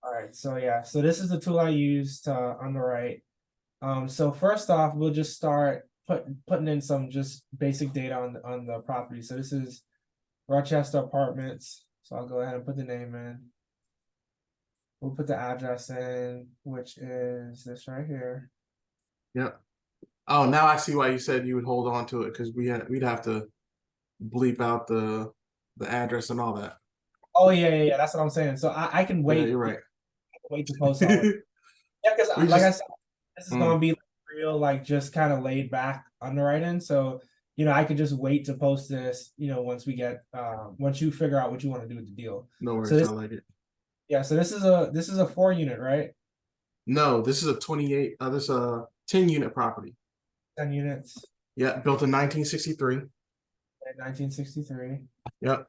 All right, so yeah, so this is the tool I use to underwrite. So first off, we'll just start putting in some just basic data on the property. So this is Rochester Apartments. So I'll go ahead and put the name in. We'll put the address in, which is this right here. Yep. Oh, now I see why you said you would hold on to it because we'd have to bleep out the address and all that. Oh yeah. That's what I'm saying. So I can Yeah, wait, you're right. wait to post all it. Yeah, because We like I just said, this is gonna be like real, like just kind of laid back underwriting. So I could just wait to post this. Once we get once you figure out what you want to do with the deal. no So worries. I this, like it. yeah. So this is a 4 unit, right? No, this is a 28. This is a 10 unit property. 10 units. Yeah, built in 1963. 1963. Yep.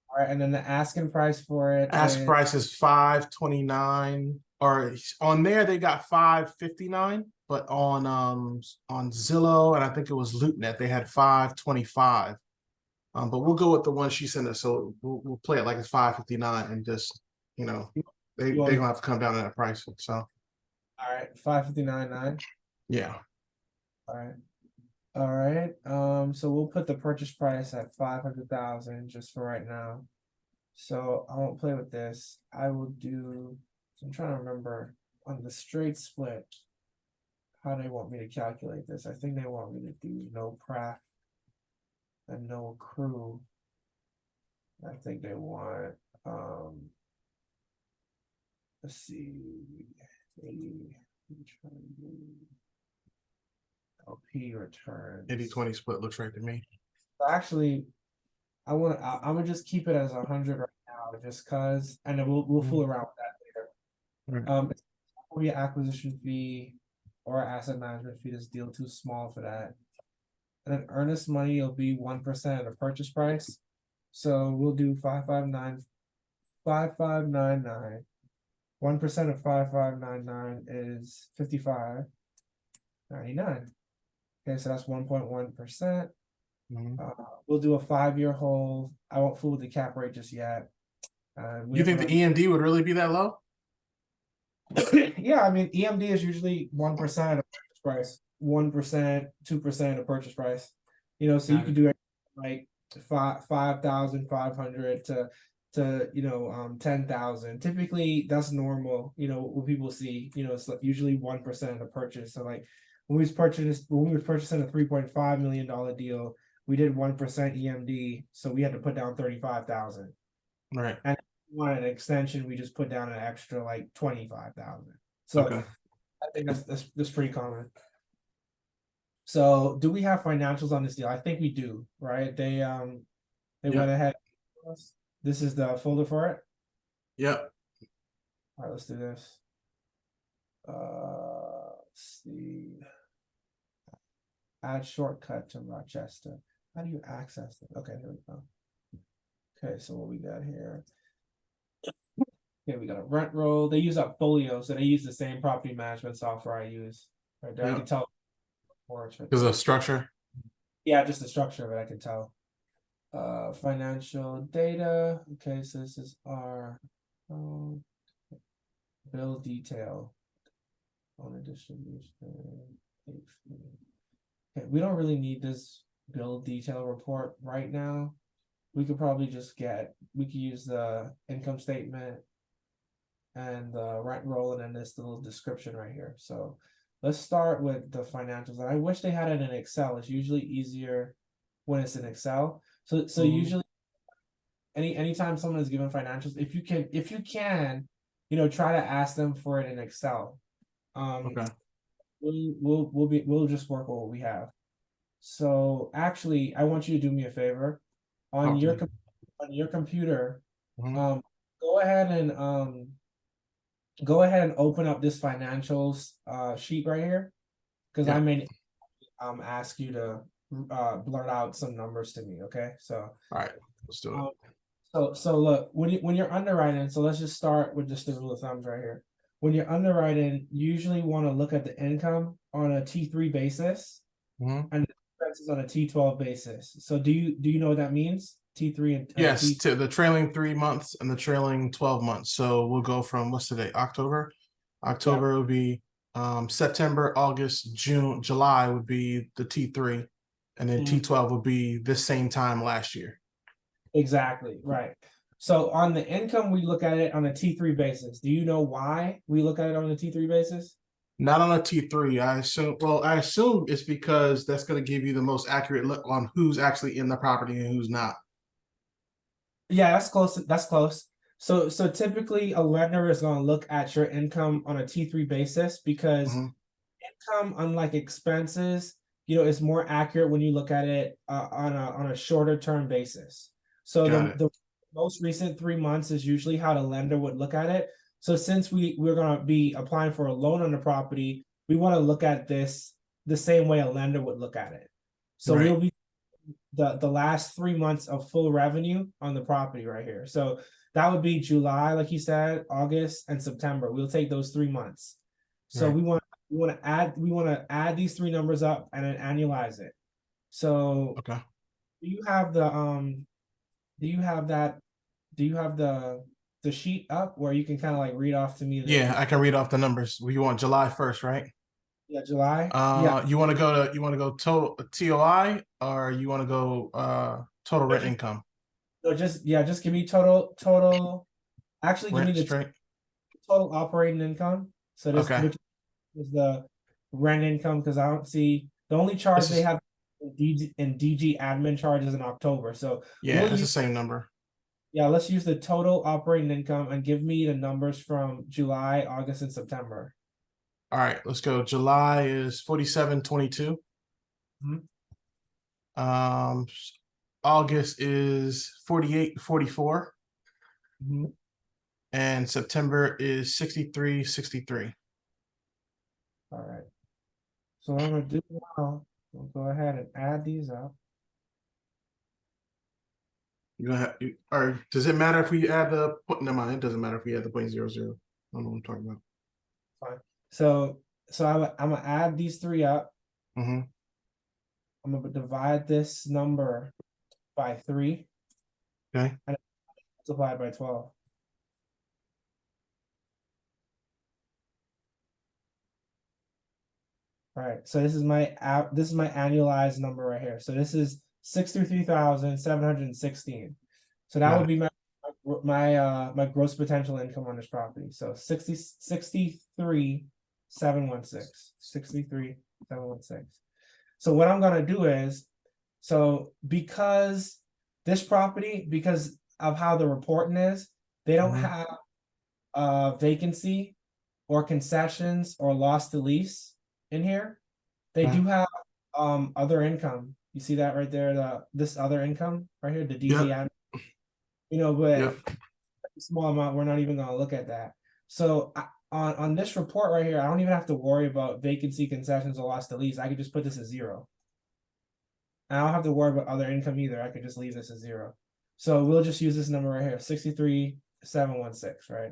All right, and then the asking price for it Ask is price is 529, or on there they got 559, but on Zillow and I think it was LoopNet they had 525. But we'll go with the one she sent us, so we'll play it like it's 559 and just you know they you want gonna have to come down to that price. So all right, 559.9. yeah, All right. All right. So we'll put the purchase price at 500,000 just for right now. So I won't play with this. I will do. I'm trying to remember on the straight split how they want me to calculate this. I think they want me to do no craft and no crew. I think they want let's see, LP returns. 80-20 split looks right to me. Actually, I'm gonna just keep it as 100 right now, just cause, and then we'll fool around with that later. Right. It's not gonna be an acquisition fee or asset management fee. This deal too small for that. And then earnest money will be 1% of the purchase price. So we'll do 5599. 1% of 5599 is 55.99. Okay, so that's 1.1%. We'll do a 5-year hold. I won't fool with the cap rate just yet. You think the EMD would really be that low? Yeah, I mean EMD is usually 1% of purchase price, 1%, 2% of purchase price. So you could do it like 5,500 to 10,000. Typically, that's normal. What people see. It's like usually 1% of the purchase. So like when we was purchasing a $3.5 million deal, we did 1% EMD, so we had to put down 35,000. Right. And if we wanted an extension, we just put down an extra like 25,000. So Okay. I think that's pretty common. So do we have financials on this deal? I think we do, right? They went ahead. This is the folder for it. Yep. All right, let's do this. Let's see. Add shortcut to Rochester. How do you access it? Okay, here we go. Okay, so what we got here? Okay, we got a rent roll. They use Upfolio, so they use the same property management software I use. Right there, I can tell. Because of structure. Yeah, just the structure of it, I can tell. Financial data. Okay, so this is our bill detail on a distribution. Okay, we don't really need this bill detail report right now. We could probably just we could use the income statement and the rent roll and then this little description right here. So let's start with the financials. And I wish they had it in Excel. It's usually easier when it's in Excel. So usually anytime someone is given financials, if you can, try to ask them for it in Excel. Okay. We'll just work with what we have. So actually, I want you to do me a favor on your computer. Go ahead and open up this financials sheet right here, because I may ask you to blurt out some numbers to me. Okay, so all right, let's do it. So look, when you're underwriting, so let's just start with just the rule of thumbs right here. When you're underwriting, you usually want to look at the income on a T3 basis and the expenses on a T12 basis. So do you know what that means? T3 and Yes, T. to the trailing 3 months and the trailing 12 months. So we'll go from what's today? October. Yeah, October would be September, August, June, July would be the T3, and then mhm, T12 would be the same time last year. exactly, right. So on the income, we look at it on a T3 basis. Do you know why we look at it on a T3 basis? Not on a T3. I assume. Well, I assume it's because that's going to give you the most accurate look on who's actually in the property and who's not. Yeah, that's close. That's close. So typically a lender is going to look at your income on a T3 basis because Hmm. income, unlike expenses, is more accurate when you look at it on a shorter term basis. So Got the it. the most recent 3 months is usually how the lender would look at it. So since we're going to be applying for a loan on the property, we want to look at this the same way a lender would look at it. So Right. we'll be the last 3 months of full revenue on the property right here. So that would be July, like you said, August and September. We'll take those 3 months. So Right. we want to add these three numbers up and then annualize it. So Okay. do you have the do you have that do you have the sheet up where you can kind of like read off to me Yeah, the I can read off the numbers. You want July 1st, right? yeah, July? Yeah. You want to go total TOI, or you want to go total No, rent income? just give me total actually give me Rent the straight. total operating income. So this Okay. which is the rent income because I don't see the only charge This they is have in DG admin charges in October. So yeah, we'll it's the use same number. yeah, let's use the total operating income and give me the numbers from July, August, and September. All right, let's go. July is 47.22. Mhm, Um August is 48.44, mhm. and September is 63.63. All right. So what I'm gonna do now, we'll go ahead and add these up. You gonna have or does it matter if we add the point? Never mind, it doesn't matter if we add the 0.00. I don't know what I'm talking about. Fine. So I'm gonna add these three up. Mm-hmm. I'm gonna divide this number by 3 Okay. and multiply it by 12. All right, so this is my annualized number right here. So this is 63,716. So that Got would it. be my gross potential income on this property. So 63,716. So what I'm gonna do is, so because this property, because of how the reporting is, they don't Mm-hmm. have vacancy or concessions or loss to lease in here. They Okay. do have other income. You see that right there, this other income right here, the DG Yep. ad, but Yep. a small amount, we're not even gonna look at that. So on this report right here, I don't even have to worry about vacancy, concessions, or loss to lease. I could just put this as 0. I don't have to worry about other income either. I could just leave this as 0. So we'll just use this number right here, 63,716, right?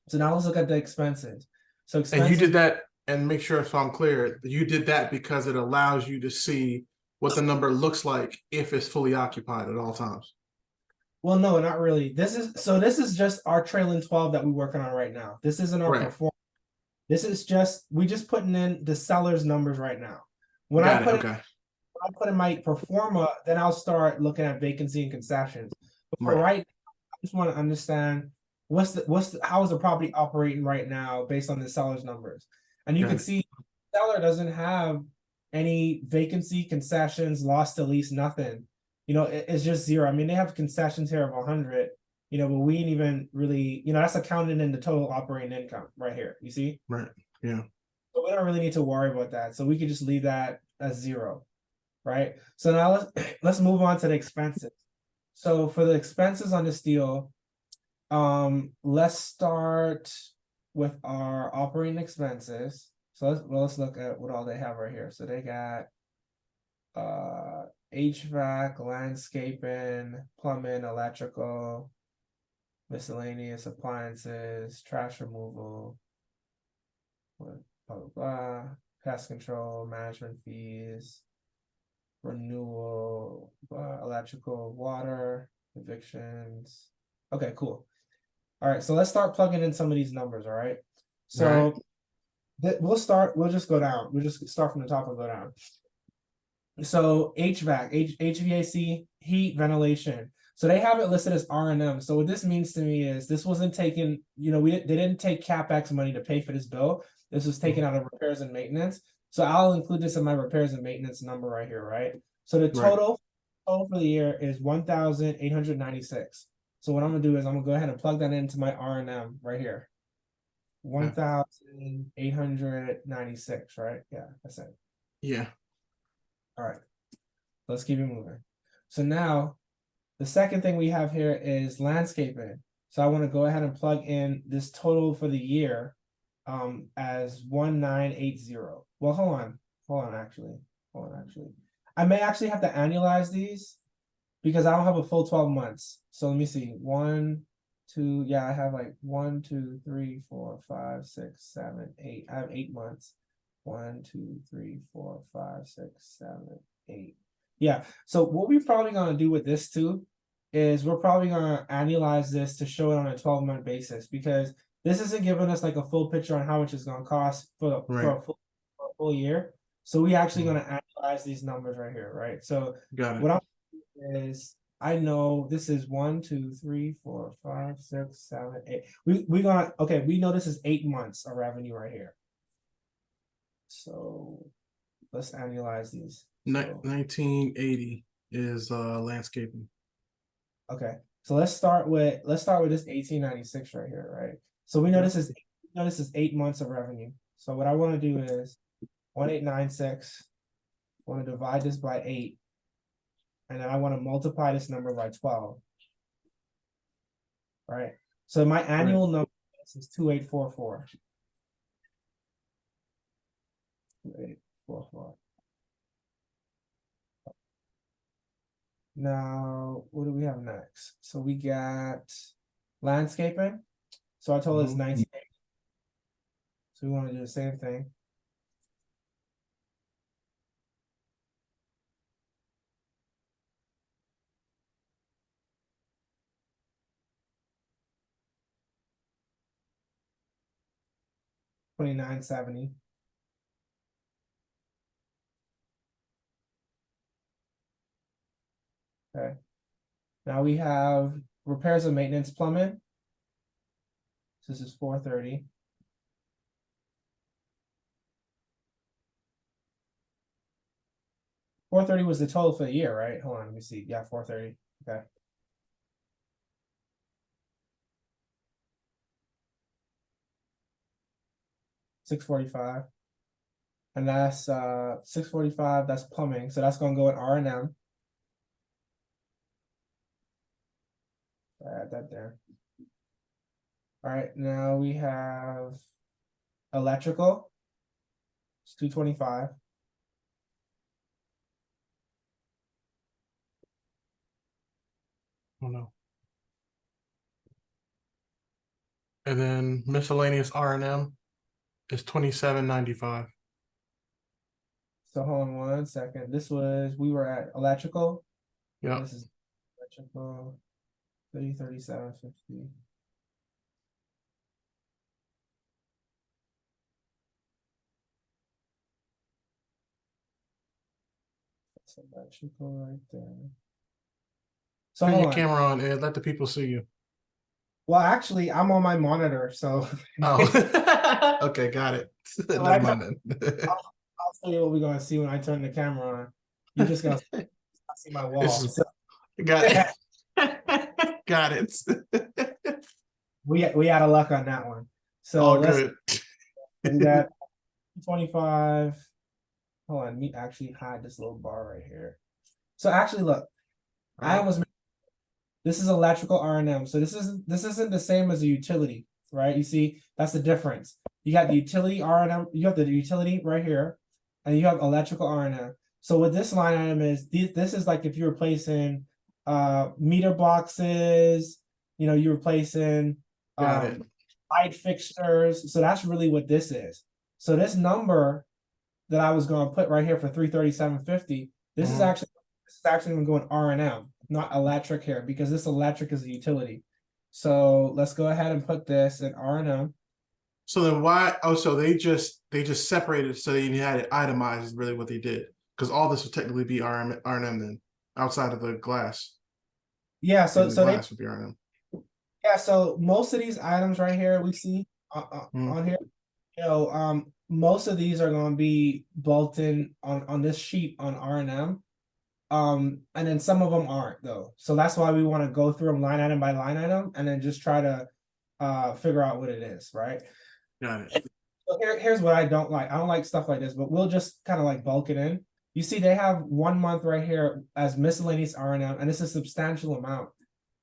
So now let's look at the expenses. So And you expenses, did that, and make sure if I'm clear, you did that because it allows you to see what the number looks like if it's fully occupied at all times. well, no, not really. This is just our trailing 12 that we're working on right now. This isn't our Right. performance. This is just we just putting in the seller's numbers right now. When I Got it. put in Okay. when I put in my performa, then I'll start looking at vacancy and concessions. But for Right. right, I just want to understand how is the property operating right now based on the seller's numbers. And you can Got it. see the seller doesn't have any vacancy, concessions, loss to lease, nothing. It's just 0. I mean, they have concessions here of 100, but we ain't even really, that's accounted in the total operating income right here. You see? Right. Yeah. So we don't really need to worry about that. So we could just leave that as 0, right? So now let's move on to the expenses. So for the expenses on this deal, let's start with our operating expenses. So let's look at what all they have right here. So they got HVAC, landscaping, plumbing, electrical, miscellaneous appliances, trash removal, blah blah blah, pest control, management fees, renewal, electrical, water, evictions. Okay, cool. All right, so let's start plugging in some of these numbers. All right, Right. so we'll just go down. We'll just start from the top and go down. So HVAC, HVAC, heat, ventilation. So they have it listed as R&M. So what this means to me is this wasn't taken, they didn't take CapEx money to pay for this bill. This was taken out of repairs and maintenance. So I'll include this in my repairs and maintenance number right here, right? So the Right. total for the year is 1,896. So what I'm gonna do is I'm gonna go ahead and plug that into my R&M right here. 1,896, right? Yeah, that's it. Yeah. All right, let's keep it moving. So now the second thing we have here is landscaping. So I want to go ahead and plug in this total for the year as 1980. Well, hold on, actually. I may actually have to annualize these because I don't have a full 12 months. So let me see. 1, 2, yeah, I have like 1, 2, 3, 4, 5, 6, 7, 8. I have 8 months. 1, 2, 3, 4, 5, 6, 7, 8. Yeah. So what we're probably gonna do with this too is we're probably gonna annualize this to show it on a 12-month basis because this isn't giving us like a full picture on how much it's gonna cost for Right. a full year. So we actually Mhm. gonna annualize these numbers right here, right? So Got it. what I'm is I know this is 1, 2, 3, 4, 5, 6, 7, 8. We gonna okay, we know this is 8 months of revenue right here. So let's annualize these. So 1980 is landscaping. okay. So let's start with this 1896 right here, right? So we know Yep. this is 8 months of revenue. So what I want to do is 1896. I want to divide this by 8. And then I want to multiply this number by 12. Right. So my annual number is 2844. 2844. Now, what do we have next? So we got landscaping. So our total is 19. So we want to do the same thing. $29.70. Okay. Now we have repairs and maintenance plumbing. So this is 430. $430 was the total for the year, right? Hold on, let me see. Yeah, 430. Okay. $645. And that's $645. That's plumbing. So that's gonna go in R&M. Add that there. All right, now we have electrical. It's 225. Oh no. And then miscellaneous R&M is 27.95. So hold on 1 second. We were at electrical. Yep. This is electrical 37.50. That's electrical right there. So Turn hold your on. camera on, Ed. Let the people see you. Well, actually, I'm on my monitor, so Oh, okay, got it. Never mind then. I'll tell you what we're gonna see when I turn the camera on. You're just gonna see my This wall. is So got it. Got it. we out of luck on that one. So All let's good. we got 25. Hold on, let me actually hide this little bar right here. So actually, look, I Right. almost this is electrical R&M. So this isn't the same as a utility, right? You see, that's the difference. You got the utility R&M, you have the utility right here, and you have electrical R&M. So what this line item is, this is like if you're replacing meter boxes, you're replacing Got it. light fixtures. So that's really what this is. So this number that I was going to put right here for 337.50, This is Mhm. actually gonna go in R&M, not electric here, because this electric is a utility. So let's go ahead and put this in R&M. So then why? Oh, so they just separated so you had it itemized is really what they did because all this would technically be R&M then outside of the glass. Yeah, Even the so they glass would be R&M. yeah, so most of these items right here we see Mhm. on here, most of these are going to be built in on this sheet on R&M. And then some of them aren't though. So that's why we want to go through them line item by line item and then just try to figure out what it is, right? Got it. So here's what I don't like. I don't like stuff like this, but we'll just kind of like bulk it in. You see, they have 1 month right here as miscellaneous R&M, and it's a substantial amount.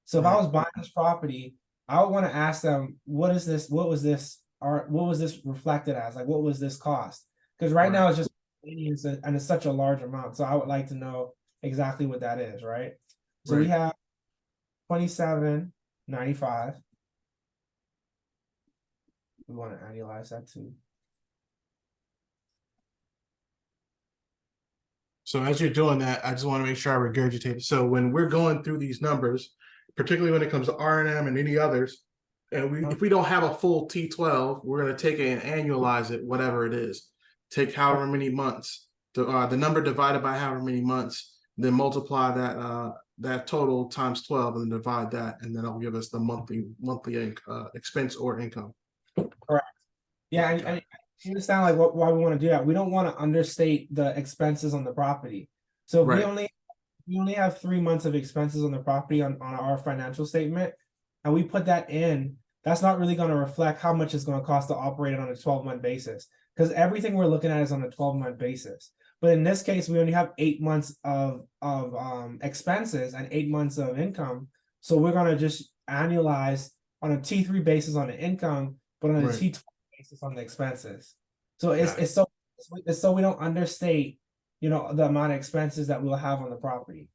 So if I Right. was buying this property, I would want to ask them, what is this? What was this? Or what was this reflected as? Like, what was this cost? Because right now Right. it's just miscellaneous and it's such a large amount. So I would like to know exactly what that is, right? So we Right. have 27.95. We want to annualize that too. So as you're doing that, I just want to make sure I regurgitate it. So when we're going through these numbers, particularly when it comes to R&M and any others, and if we don't have a full T12, we're going to take it and annualize it, whatever it is. Take however many months, the number divided by however many months, then multiply that total times 12 and then divide that, and then it'll give us the monthly expense or income. Correct. Yeah, Okay, and you understand like why we want to do that. We don't want to understate the expenses on the property. So if right, we only have 3 months of expenses on the property on our financial statement, and we put that in, that's not really going to reflect how much it's going to cost to operate it on a 12-month basis. Because everything we're looking at is on a 12-month basis. But in this case, we only have 8 months of expenses and 8 months of income. So we're going to just annualize on a T3 basis on the income, but on a right. T12 basis on the expenses. So Got it. it's so we don't understate, the amount of expenses that we'll have on the property.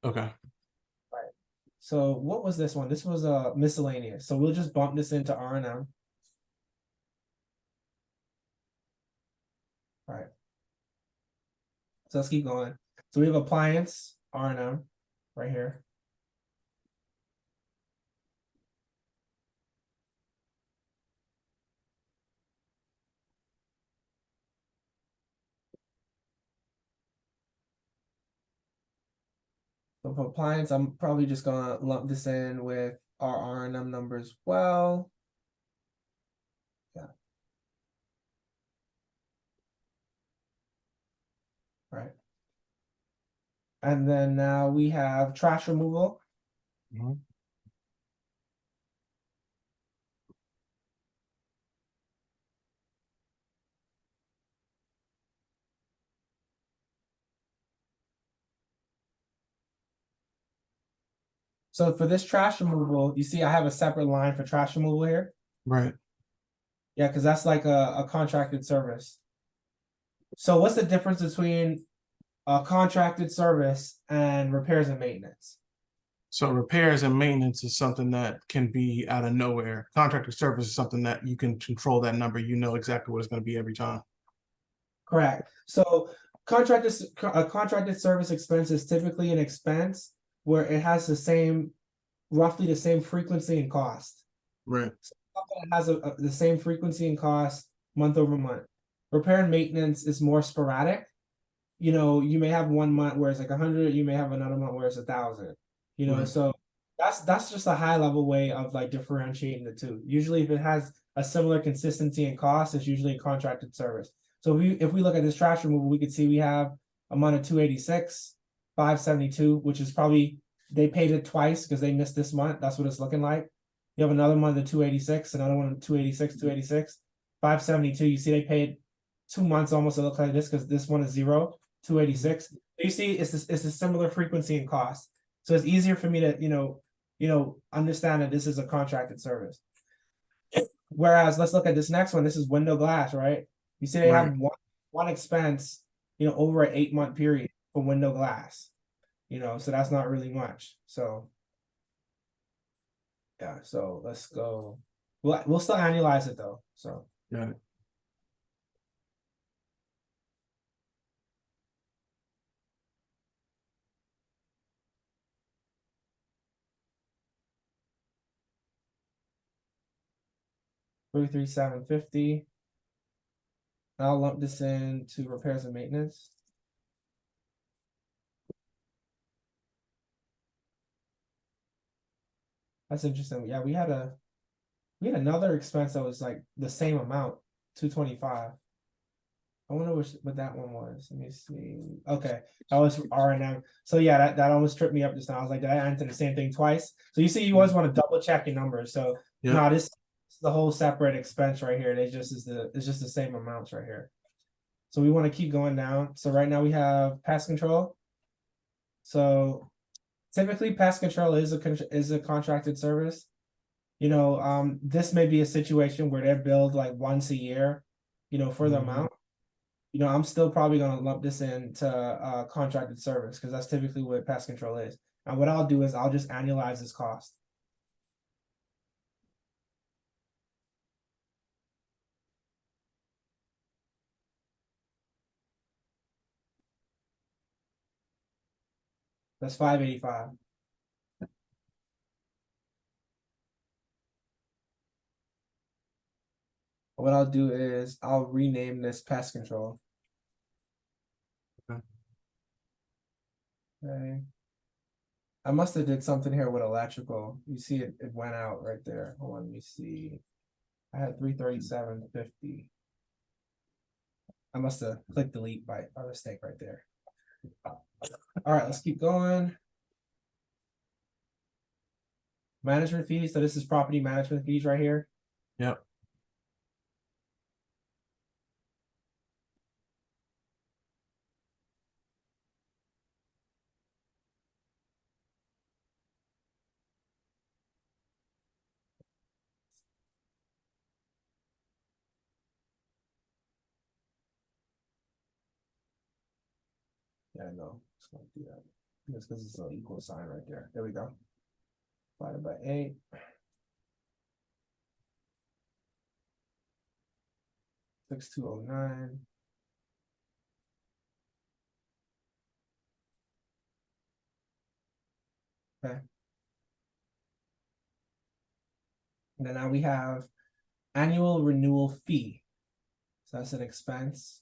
Okay. Right. So what was this one? This was a miscellaneous. So we'll just bump this into R&M. Right. So let's keep going. So we have appliance, R&M, right here. So for appliance, I'm probably just gonna lump this in with our R&M numbers as well. Yeah. Right. And then now we have trash removal. Mhm. So for this trash removal, you see I have a separate line for trash removal here. Right. Yeah, because that's like a contracted service. So what's the difference between a contracted service and repairs and maintenance? So repairs and maintenance is something that can be out of nowhere. Contractor service is something that you can control that number. You know exactly what it's going to be every time. Correct. So a contracted service expense is typically an expense where it has roughly the same frequency and cost. Right. Something that has the same frequency and cost month over month. Repair and maintenance is more sporadic. You may have 1 month where it's like 100, you may have another month where it's 1,000. Right. So that's just a high level way of like differentiating the two. Usually, if it has a similar consistency and cost, it's usually a contracted service. So if we look at this trash removal, we could see we have a month of 286, 572, which is probably they paid it twice because they missed this month. That's what it's looking like. You have another month of 286, another one of 286, 286, 572. You see they paid 2 months almost to look like this because this one is 0, 286. You see it's a similar frequency and cost. So it's easier for me to, understand that this is a contracted service. Whereas let's look at this next one. This is window glass, right? You see they Right. have one expense, over an 8 month period for window glass. So that's not really much. So yeah, so let's go. We'll still annualize it though. So Got it. 33750. I'll lump this in to repairs and maintenance. That's interesting. Yeah, we had another expense that was like the same amount, 225. I wonder what that one was. Let me see. Okay, that was R&M. So yeah, that almost tripped me up just now. I was like, did I enter the same thing twice? So you see, you always want to double check your numbers. So Yep. no, this is the whole separate expense right here. It's just the same amounts right here. So we want to keep going down. So right now we have pest control. So typically pest control is a contracted service. This may be a situation where they're billed like once a year, for the amount. I'm still probably gonna lump this into contracted service because that's typically what pest control is. And what I'll do is I'll just annualize this cost. That's 585. What I'll do is I'll rename this pest control. Okay. Okay. I must have did something here with electrical. You see it went out right there. Hold on, let me see. I had 33750. I must have clicked delete by mistake right there. All right, let's keep going. Management fees. So this is property management fees right here. Yep. Yeah, I know. It's gonna do that. Just because it's an equal sign right there. There we go. Divided by 8. Six 209. Okay. And then now we have annual renewal fee. So that's an expense.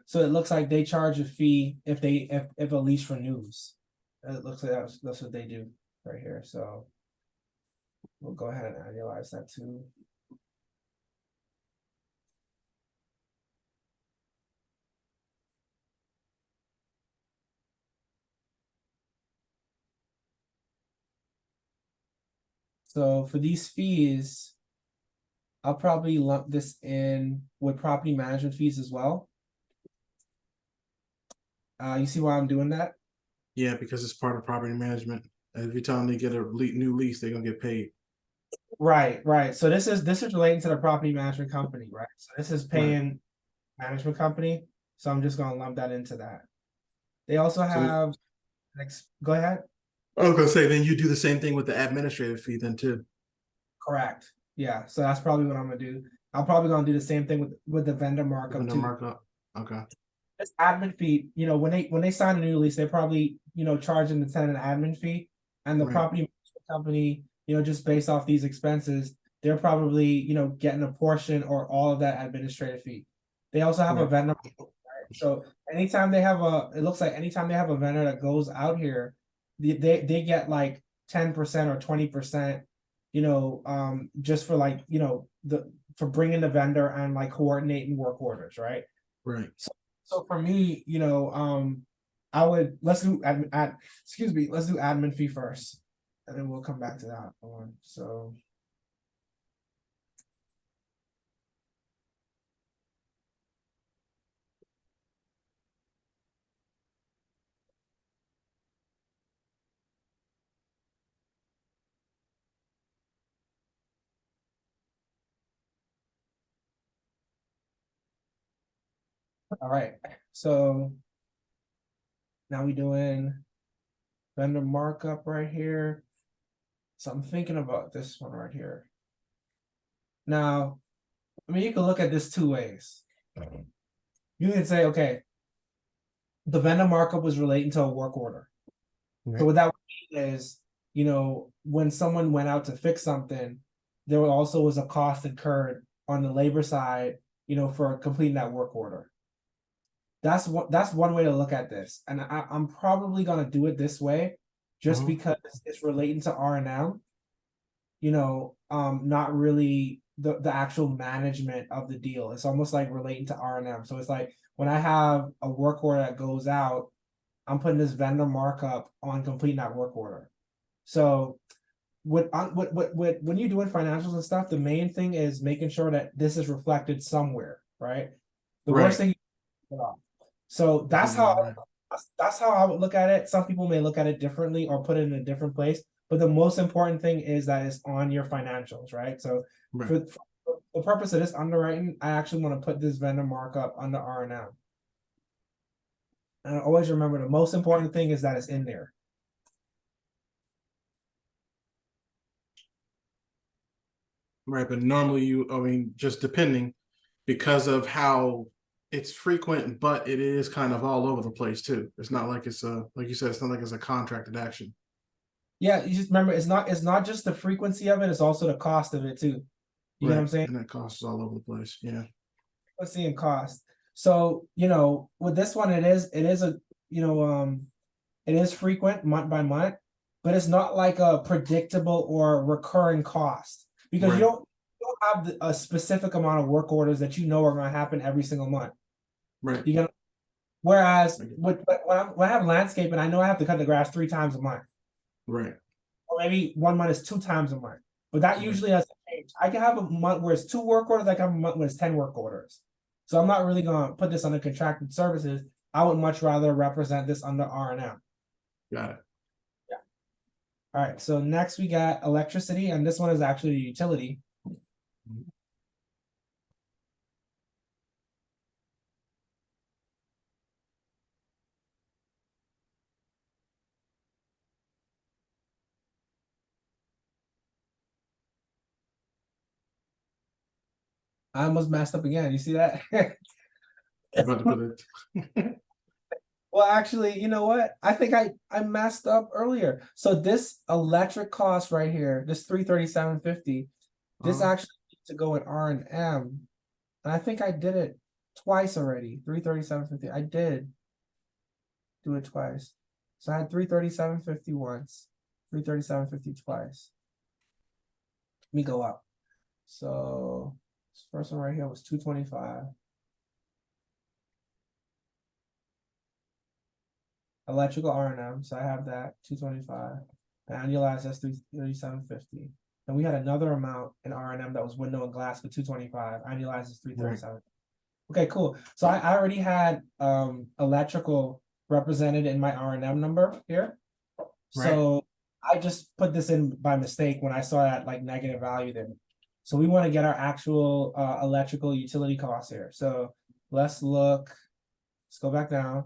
So it looks like they charge a fee if a lease renews. It looks like that's what they do right here. So we'll go ahead and annualize that too. So for these fees, I'll probably lump this in with property management fees as well. You see why I'm doing that? Yeah, because it's part of property management. Every time they get a new lease, they're gonna get paid. Right. So this is relating to the property management company, right? So this is paying management company. So I'm just gonna lump that into that. They also have go ahead. I was gonna say, then you do the same thing with the administrative fee then too. Correct. Yeah. So that's probably what I'm gonna do. I'm probably gonna do the same thing with the vendor markup Vendor too. markup. Okay. This admin fee, when they sign a new lease, they're probably charging the tenant an admin fee, and the Right. property management company, just based off these expenses, they're probably getting a portion or all of that administrative fee. They also have a Right. vendor, right? So anytime they have it looks like anytime they have a vendor that goes out here, they get like 10% or 20%, just for like for bringing the vendor and like coordinating work orders, right? Right. So for me, I would let's do let's do admin fee first, and then we'll come back to that one. So all right, so now we doing vendor markup right here. So I'm thinking about this one right here. Now, I mean, you can look at this two ways. You can say, okay, the vendor markup was relating to a work order. Right. So what that would mean is, when someone went out to fix something, there also was a cost incurred on the labor side, for completing that work order. That's one way to look at this, and I'm probably gonna do it this way, just because it's relating to R&M. Not really the actual management of the deal. It's almost like relating to R&M. So it's like when I have a work order that goes out, I'm putting this vendor markup on completing that work order. So when you're doing financials and stuff, the main thing is making sure that this is reflected somewhere, right? The worst thing. So that's how I would look at it. Some people may look at it differently or put it in a different place. But the most important thing is that it's on your financials, right? So for the purpose of this underwriting, I actually want to put this vendor markup under R&M. And I always remember the most important thing is that it's in there. Right, but normally just depending, because of how it's frequent, but it is kind of all over the place too. It's not like like you said, it's not like it's a contracted action. Yeah, you just remember it's not just the frequency of it, it's also the cost of it too. You know what I'm saying? And that cost is all over the place. Yeah. Frequency and cost. So, with this one, it is it is frequent month by month, but it's not like a predictable or recurring cost, because you don't have a specific amount of work orders that are going to happen every single month. Right. Whereas when I have landscaping, I know I have to cut the grass 3 times a month. Right. Or maybe 1 month is 2 times a month, but that usually doesn't change. I can have a month where it's 2 work orders. I can have a month where it's 10 work orders. So I'm not really going to put this under contracted services. I would much rather represent this under R&M. Got it. Yeah. All right. So next we got electricity, and this one is actually a utility. I almost messed up again. You see that? About to put it. Well, actually, you know what? I think I messed up earlier. So this electric cost right here, this $337.50, this actually needs to go in R&M. And I think I did it twice already. $337.50. I did do it twice. So I had $337.50 once, $337.50 twice. Let me go up. So this first one right here was $225. Electrical R&M, so I have that $225. Annualized, that's $337.50. And we had another amount in R&M that was window and glass for $225. Annualized is $337. Okay, cool. So I already had electrical represented in my R&M number here. So I just put this in by mistake when I saw that like negative value there. So we want to get our actual electrical utility costs here. So let's look. Let's go back down.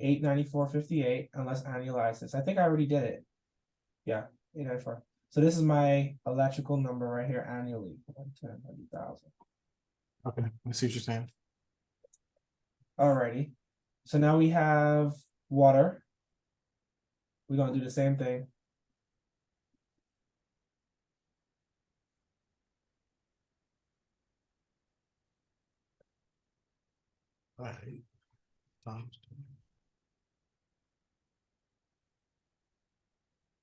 $894.58, and let's annualize this. I think I already did it. Yeah, 894. So this is my electrical number right here annually. 110,000. Okay, I see what you're saying. Alrighty. So now we have water. We're gonna do the same thing. All right. Times 2.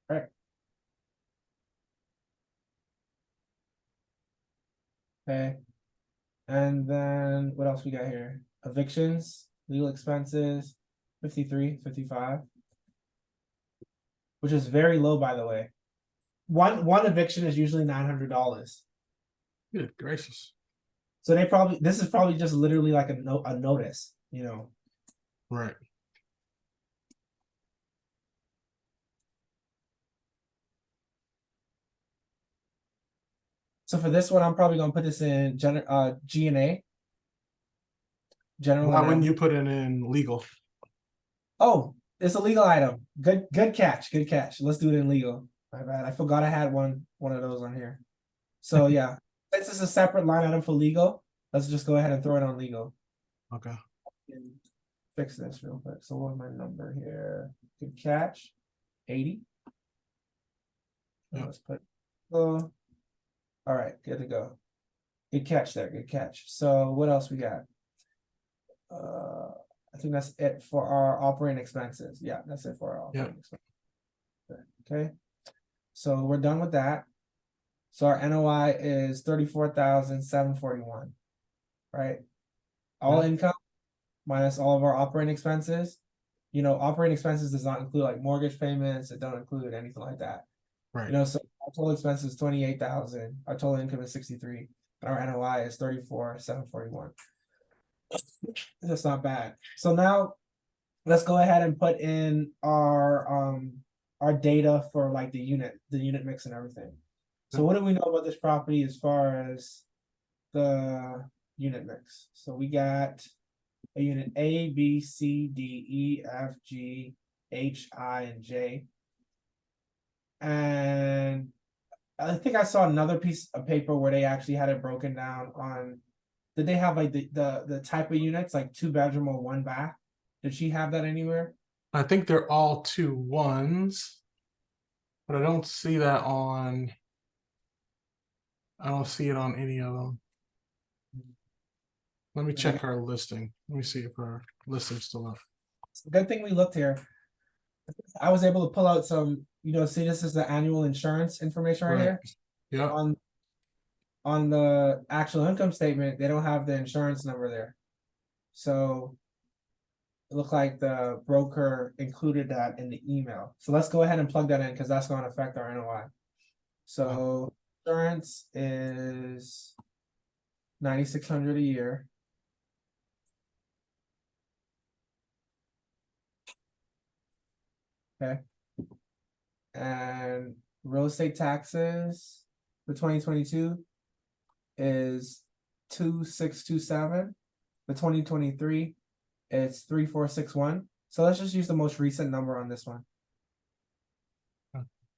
All right. Okay. And then what else we got here? Evictions, legal expenses, 53, 55. Which is very low, by the way. One eviction is usually $900. Good gracious. So this is probably just literally like a notice, Right. So for this one, I'm probably gonna put this in G&A. General. Why wouldn't you put it in legal? Oh, it's a legal item. Good catch. Good catch. Let's do it in legal. My bad. I forgot I had one of those on here. So yeah, since it's a separate line item for legal, let's just go ahead and throw it on legal. Okay. And fix this real quick. So what's my number here? Good catch. 80. Let's put good to go. Good catch there, good catch. So what else we got? I think that's it for our operating expenses. Yeah, that's it for our operating expenses. Okay, so we're done with that. So our NOI is 34,741, right? All Yeah. income minus all of our operating expenses. You know, operating expenses does not include like mortgage payments. It don't include anything like that. Right. You know, so our total expense is 28,000. Our total income is 63. And our NOI is 34,741. That's not bad. So now let's go ahead and put in our data for like the unit mix and everything. So what do we know about this property as far as the unit mix? So we got a unit A, B, C, D, E, F, G, H, I, and J. And I think I saw another piece of paper where they actually had it broken down on, did they have like the type of units, like 2 bedroom or 1 bath? Did she have that anywhere? I think they're all 2 1s, but I don't see that on. I don't see it on any of them. Let me check her listing. Let me see if her listing's still up. Good thing we looked here. I was able to pull out some, see, this is the annual insurance information right here. Yeah. On the actual income statement, they don't have the insurance number there. So it looked like the broker included that in the email. So let's go ahead and plug that in because that's going to affect our NOI. So insurance is 9,600 a year. Okay. And real estate taxes for 2022 is 2,627. For 2023, it's 3,461. So let's just use the most recent number on this one.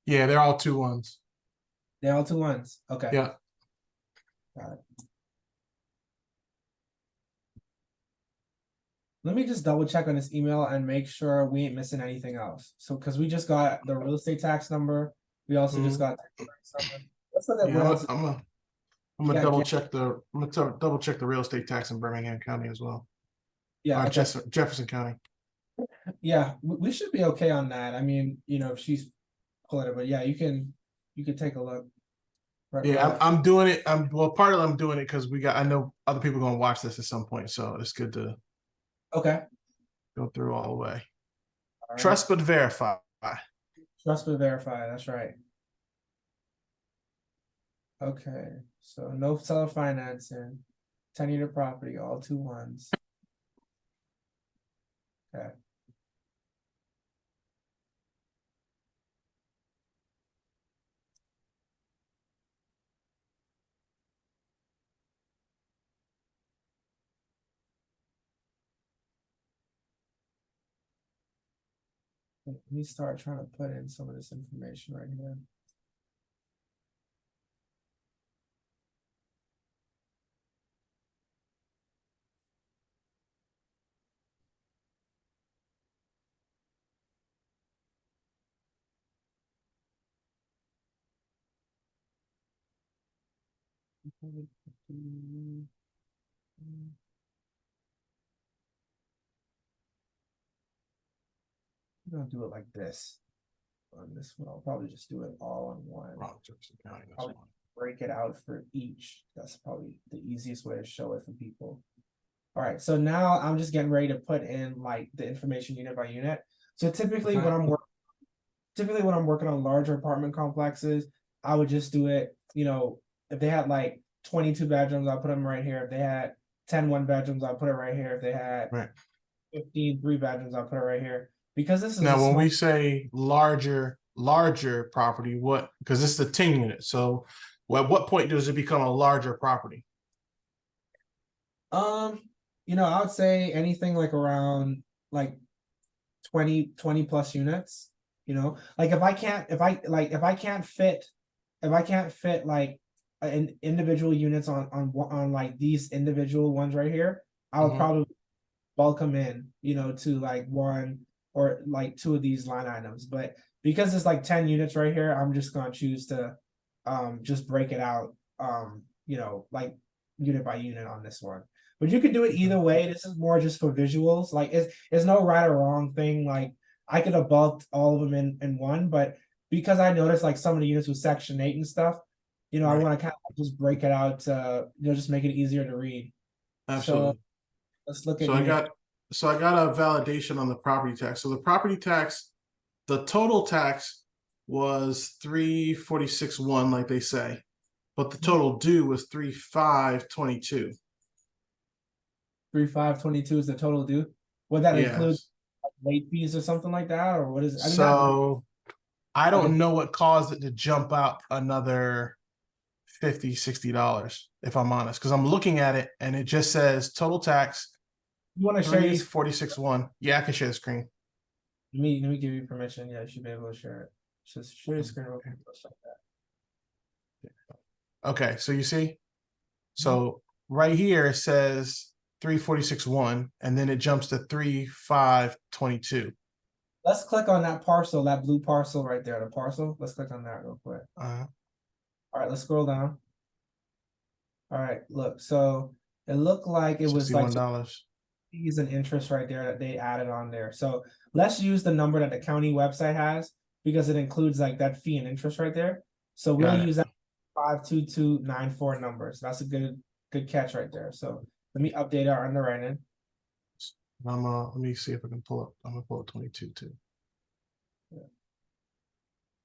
Yeah, they're all 2 1s. They're all 2 1s. Okay. Yeah. Got it. Let me just double check on this email and make sure we ain't missing anything else. So, because we just got the real estate tax number, we also just got. Let's look at what else. I'm gonna double check the real estate tax in Birmingham County as well. Yeah, or okay. Jefferson County. Yeah, we should be okay on that. I mean, if she's pulling it, but yeah, you can take a look. Yeah, I'm doing it. Part of I'm doing it because I know other people are gonna watch this at some point, so it's good to go through all the way. Right. Trust but verify. Trust but verify. That's right. Okay, so no seller financing, 10-unit property, all 2 1s. Okay. Let me start trying to put in some of this information right here. I'm gonna do it like this. On this one, I'll probably just do it all in one. I'll break it out for each. That's probably the easiest way to show it for people. All right, so now I'm just getting ready to put in like the information unit by unit. So typically when I'm working on larger apartment complexes, I would just do it, if they had like 22 bedrooms, I'll put them right here. If they had 10 1-bedrooms, I'll put it right here. If they had 15 3-bedrooms, I'll put it right here. Because this is now when we say larger property, because this is the 10 unit. So at what point does it become a larger property? I would say anything like around like 20 plus units, like if I can't fit like an individual units on like these individual ones right here, I would probably bulk them in, to like one or like 2 of these line items. But because it's like 10 units right here, I'm just gonna choose to just break it out like unit by unit on this one. But you could do it either way. This is more just for visuals. Like it's no right or wrong thing. Like I could have bulked all of them in one, but because I noticed like some of the units with section 8 and stuff, I Right. want to kind of just break it out to just make it easier to read. Absolutely. So let's look at So I unit. got a validation on the property tax. So the property tax, the total tax was 346.1, like they say, but the total due was 3,522. 3,522 is the total due. Would that include Yes. late fees or something like that, or what is it? I mean, not So I okay. don't know what caused it to jump out another $50-$60, if I'm honest, because I'm looking at it and it just says total tax You want to share your 346.1. Yeah, I can share the screen. let me give you permission. Yeah, you should be able to share it. Just share your screen real quick. Let's check that. Okay, so you see, so right here it says 346.1, and then it jumps to 3,522. Let's click on that parcel, that blue parcel right there, the parcel. Let's click on that real quick. All right, let's scroll down. All right, look, so it looked like it was like $61. fees and interest right there that they added on there. So let's use the number that the county website has because it includes like that fee and interest right there. So we'll Got it. use that 52294 numbers. That's a good catch right there. So let me update our underwriting. Let me see if I can pull up. I'm gonna pull up 22 too.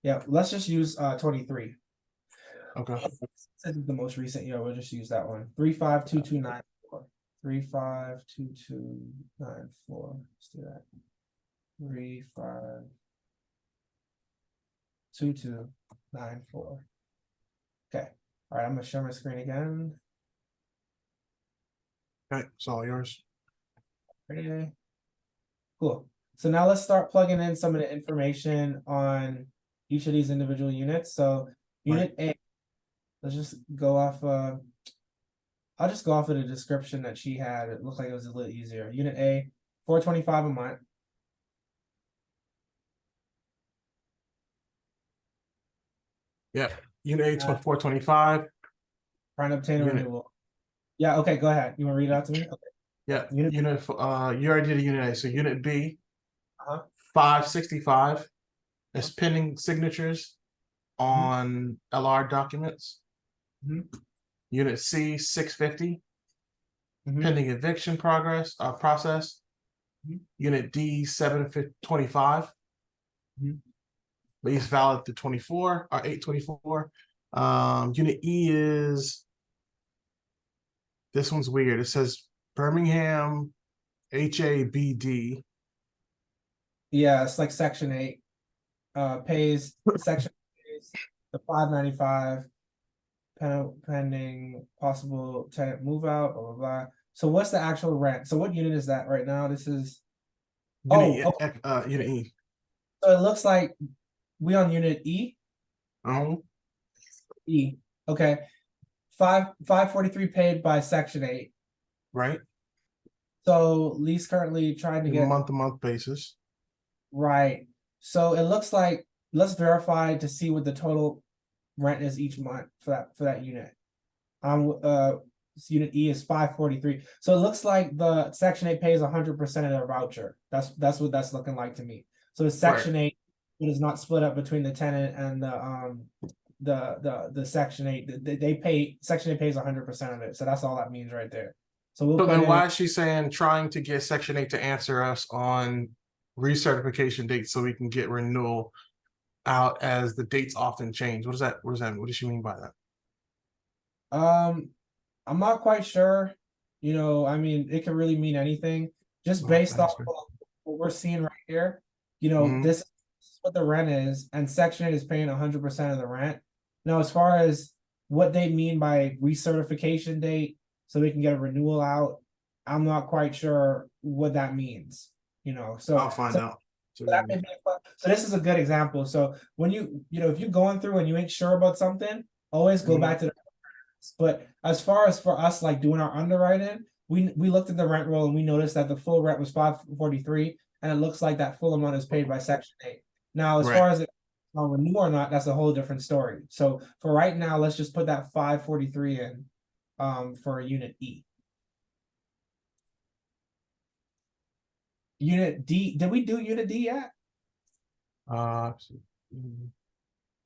Yeah, let's just use 23. Okay. This is the most recent year. We'll just use that one. 35229. 35229. Let's do that. 3522294. Okay. All right, I'm gonna share my screen again. Okay, it's all yours. Ready? Cool. So now let's start plugging in some of the information on each of these individual units. So unit A, let's just go off I'll just go off of the description that she had. It looked like it was a little easier. Unit A, 425 a month. Yeah. Unit A 425. Trying to obtain a Unit. renewal. Yeah, okay, go ahead. You want to read it out to me? Okay. Yeah. Unit you already did a unit A. So unit B, Uh-huh. 565 is pending signatures on LR documents. Mhm. Unit C, 650, Mhm. pending eviction process. Mhm. Unit D, 725. Lease valid to 24 or 824. Unit E is, this one's weird. It says Birmingham HABD. Yeah, it's like section 8. Pays section pays the 595 pending possible tenant move out, blah blah blah. So what's the actual rent? So what unit is that right now? This is Unit okay. Unit E. So it looks like we on unit E. E. Okay. 543 paid by section 8. Right. So lease currently trying to get month-to-month basis. right. So it looks like let's verify to see what the total rent is each month for that unit. Unit E is 543. So it looks like the section 8 pays 100% of their voucher. That's what that's looking like to me. So it's section 8, it is not split up between the tenant and the section 8. They pay section 8 pays 100% of it. So that's all that means right there. So we'll So put then in why is she saying trying to get Section 8 to answer us on recertification dates so we can get renewal out as the dates often change? What does that what does she mean by that? I'm not quite sure. I mean, it can really mean anything. Just based off of what we're seeing right here. This is what the rent is, and Section 8 is paying 100% of the rent. Now, as far as what they mean by recertification date, so they can get a renewal out, I'm not quite sure what that means. So I'll find out. so this is a good example. So when if you're going through and you ain't sure about something, always go back to the. But as far as for us, like doing our underwriting, we looked at the rent roll and we noticed that the full rent was 543, and it looks like that full amount is paid by Section 8. Now, as far as on renew or not, that's a whole different story. So for right now, let's just put that 543 in for unit E. Unit D, did we do unit D yet? let's see.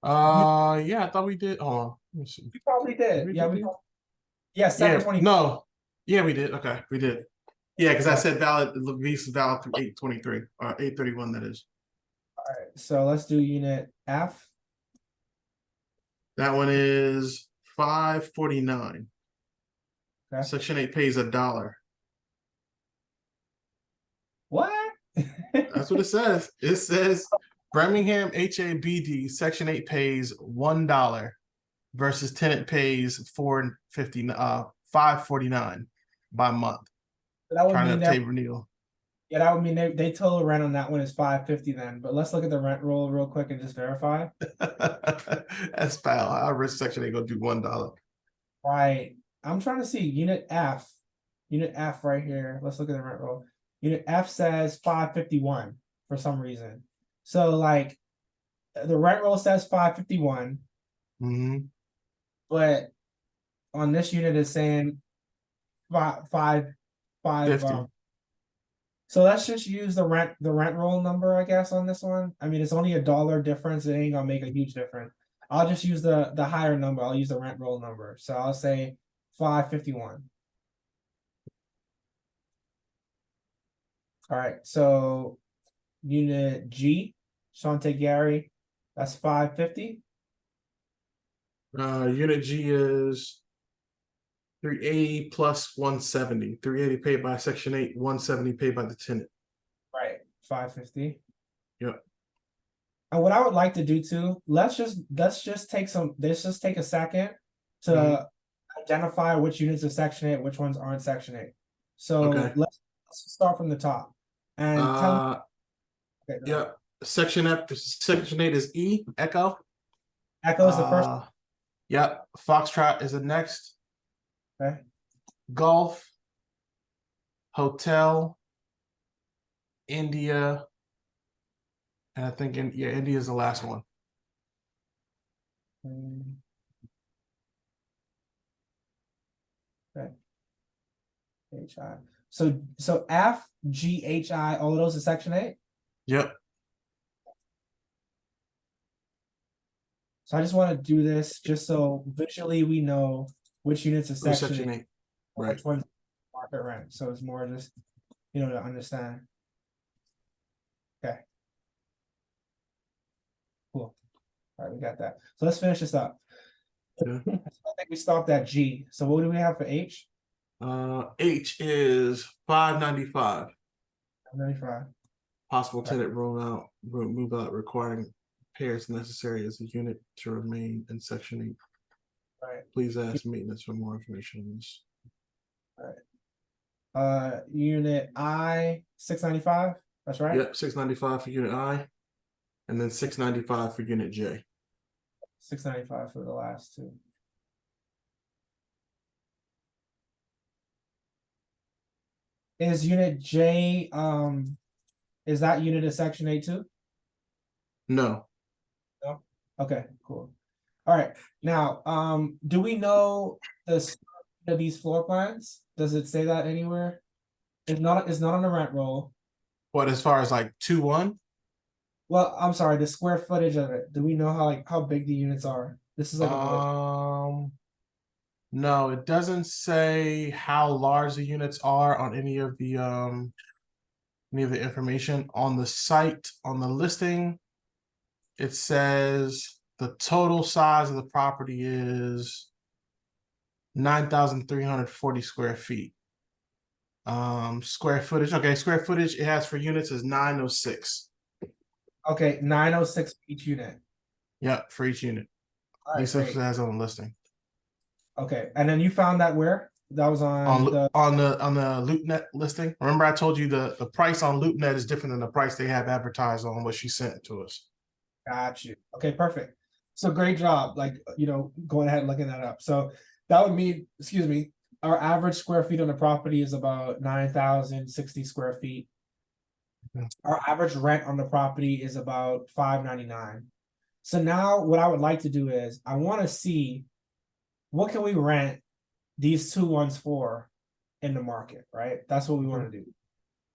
Yeah, I thought we did. Oh, let me see. We probably did. We Yeah, did we D? yeah, Yeah, 720. no. Yeah, we did. Okay, we did. Yeah, because I Yeah. said valid, Visa valid through 8/23 or 8/31. That is. All right, so let's do unit F. That one is 549. Okay. Section 8 pays $1. What? That's what it says. It says Birmingham HABD Section 8 pays $1 versus tenant pays $549 by month. That would Trying to mean that obtain renewal. yeah, that would mean they total rent on that one is 550 then. But let's look at the rent roll real quick and just verify. That's foul. Our risk section ain't gonna do $1. Right. I'm trying to see unit F. Unit F right here. Let's look at the rent roll. Unit F says 551 for some reason. So like the rent roll says 551, Mhm. but on this unit is saying five 50. so let's just use the rent roll number, I guess, on this one. I mean, it's only $1 difference. It ain't gonna make a huge difference. I'll just use the higher number. I'll use the rent roll number. So I'll say 551. All right, so unit G, Shante Gary, that's 550. Unit G is 380 plus 170. 380 paid by Section 8, 170 paid by the tenant. Right, 550. Yep. And what I would like to do too, let's just take a second to identify which units are Section 8, which ones aren't Section 8. So Okay. let's start from the top and tell me. Okay, go ahead. Yep. Section 8 is E, Echo. Echo is the first. Yep. Foxtrot is the next. Okay. Golf, Hotel, India, and I think India is the last one. Okay. HI. So F, G, H, I, all of those are Section 8. Yep. So I just want to do this just so visually we know which units are Who's Section Section 8, 8? Right. which ones market rent. So it's more just to understand. Okay. Cool. All right, we got that. So let's finish this up. Yeah. I think we stopped at G. So what do we have for H? H is 595. 95. Possible tenant move out requiring repairs necessary as a unit to remain in Section 8. Right. Please ask maintenance for more information on this. All right. Unit I 695. That's right. Yep, 695 for unit I, and then 695 for unit J. 695 for the last two. Is unit J is that unit a Section 8 too? No. No? Okay, cool. All right. Now, do we know these floor plans? Does it say that anywhere? It's not on the rent roll. What, as far as like 2-1? Well, I'm sorry, the square footage of it. Do we know how big the units are? This is like a no, it doesn't say how large the units are on any of the information on the site. On the listing, it says the total size of the property is 9,340 square feet. Square footage. Okay, square footage it has for units is 906. Okay, 906 each unit. Yep, for each unit. All right, Lisa great. has on the listing. Okay, and then you found that where? That was on the LoopNet listing. Remember, I told you the price on LoopNet is different than the price they have advertised on what she sent to us. Got you. Okay, perfect. So great job, like going ahead and looking that up. So that would mean, excuse me, our average square feet on the property is about 9,060 square feet. Yeah. Our average rent on the property is about $599. So now what I would like to do is I want to see what can we rent these 2 ones for in the market, right? That's what we want to do.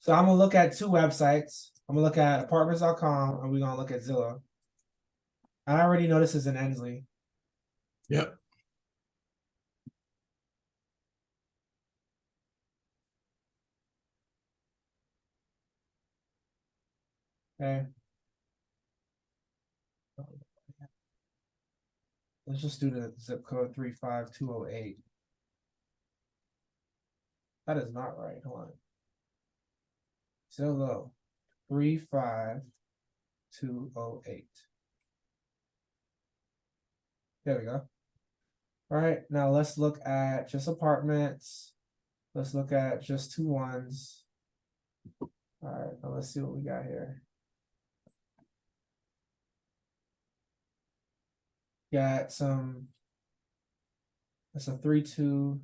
So I'm gonna look at 2 websites. I'm gonna look at apartments.com and we're gonna look at Zillow. I already know this is in Ensley. Yep. Okay. Let's just do the zip code 35208. That is not right. Hold on. Zillow 35208. There we go. All right, now let's look at just apartments. Let's look at just 2 ones. All right, now let's see what we got here. Got some. It's a 3-2.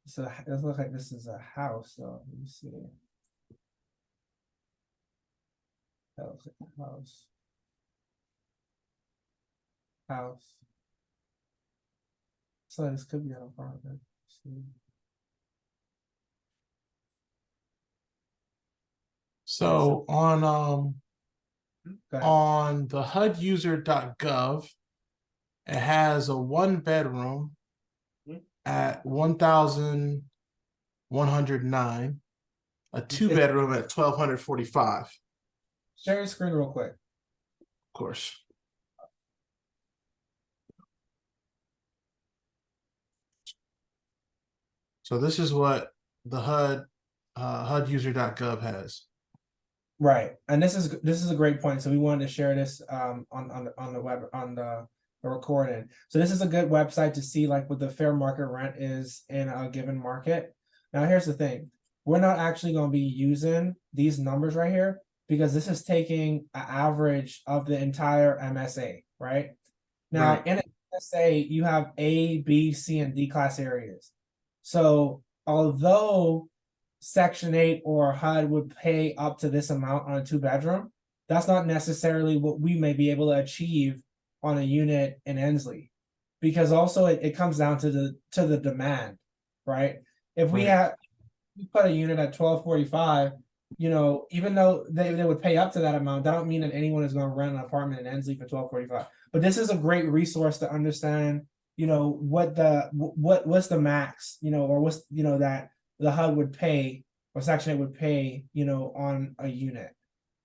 So it looks like this is a house, though. Let me see. That looks like a house. House. So this could be an apartment. Let's see. So on Go ahead. on the HUDuser.gov, it has a 1 bedroom at 1,109, a 2 bedroom at 1,245. Share your screen real quick. Of course. So this is what the HUDuser.gov has. Right, and this is a great point. So we wanted to share this on the web on the recording. So this is a good website to see like what the fair market rent is in a given market. Now here's the thing: we're not actually going to be using these numbers right here because this is taking an average of the entire MSA. Right now, Right. in an MSA, you have A, B, C, and D class areas. So although Section 8 or HUD would pay up to this amount on a 2 bedroom, that's not necessarily what we may be able to achieve on a unit in Ensley. Because also it comes down to the demand, right? If we Right. put a unit at 1245, even though they would pay up to that amount, that don't mean that anyone is going to rent an apartment in Ensley for 1245. But this is a great resource to understand, what's the max, or what's that the HUD would pay or Section 8 would pay, on a unit.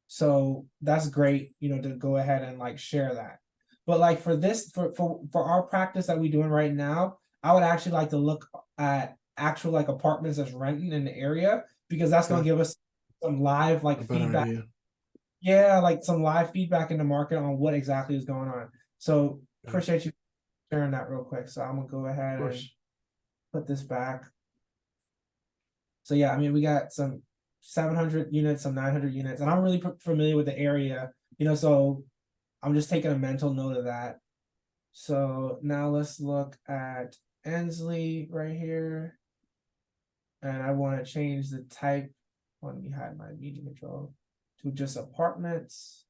So that's great, to go ahead and like share that. But like for this, for our practice that we're doing right now, I would actually like to look at actual like apartments that's renting in the area because that's going to give us some live like A better feedback. idea. Yeah, like some live feedback in the market on what exactly is going on. So appreciate you sharing that real quick. So I'm gonna go ahead and put this back. So yeah, I mean we got some 700 units, some 900 units, and I'm really familiar with the area, so I'm just taking a mental note of that. So now let's look at Ensley right here. And I want to change the type. Let me hide my media control to just apartments.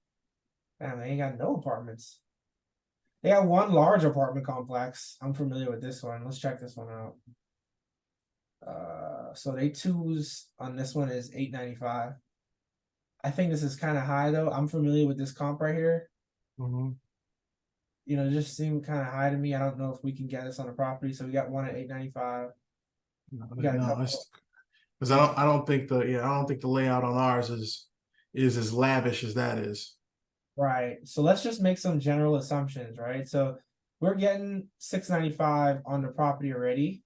And they ain't got no apartments. They got one large apartment complex. I'm familiar with this one. Let's check this one out. So they twos on this one is 895. I think this is kind of high though. I'm familiar with this comp right here. It just seemed kind of high to me. I don't know if we can get this on the property. So we got one at 895. We got a couple. Because I don't think the layout on ours is as lavish as that is. Right. So let's just make some general assumptions, right? So we're getting 695 on the property already.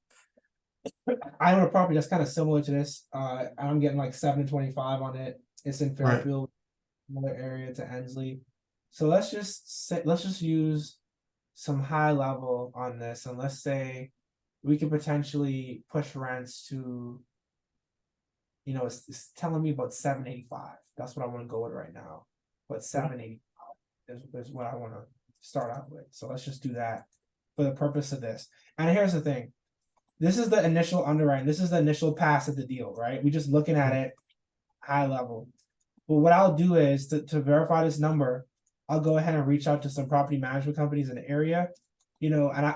I own a property that's kind of similar to this. I'm getting like 725 on it. It's in Fairfield, another area to Ensley. So let's just use some high level on this, and let's say we could potentially push rents to, it's telling me about 785. That's what I want to go with right now. But 785 is what I want to start out with. So let's just do that for the purpose of this. And here's the thing. This is the initial underwriting. This is the initial pass of the deal, right? We're just looking at it high level. But what I'll do is to verify this number, I'll go ahead and reach out to some property management companies in the area,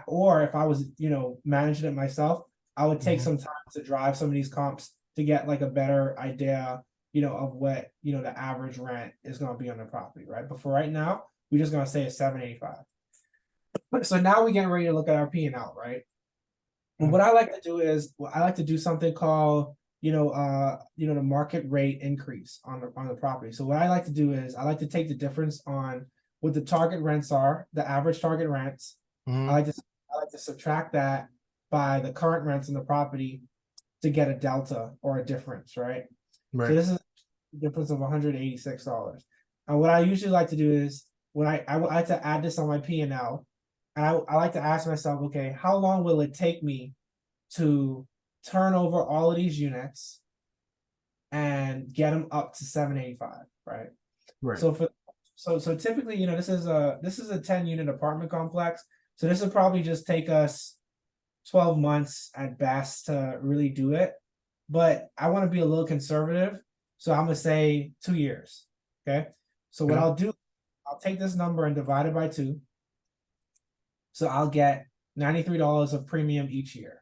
or if I was, managing it myself, I would take Mhm. some time to drive some of these comps to get like a better idea, of what, the average rent is gonna be on the property, right? But for right now, we're just gonna say it's 785. So now we're getting ready to look at our P&L, right? And what I like to do is I like to do something called, the market rate increase on the property. So what I like to do is I like to take the difference on what the target rents are, the average target rents. I Mhm. like to I like to subtract that by the current rents in the property to get a delta or a difference, right? So Right. this is a difference of $186. And what I usually like to do is when I like to add this on my P&L, and I like to ask myself, okay, how long will it take me to turn over all of these units and get them up to 785, right? Right. So so typically, this is a 10 unit apartment complex. So this will probably just take us 12 months at best to really do it. But I want to be a little conservative. So I'm gonna say 2 years. Okay. So what Yeah. I'll do, I'll take this number and divide it by two. So I'll get $93 of premium each year.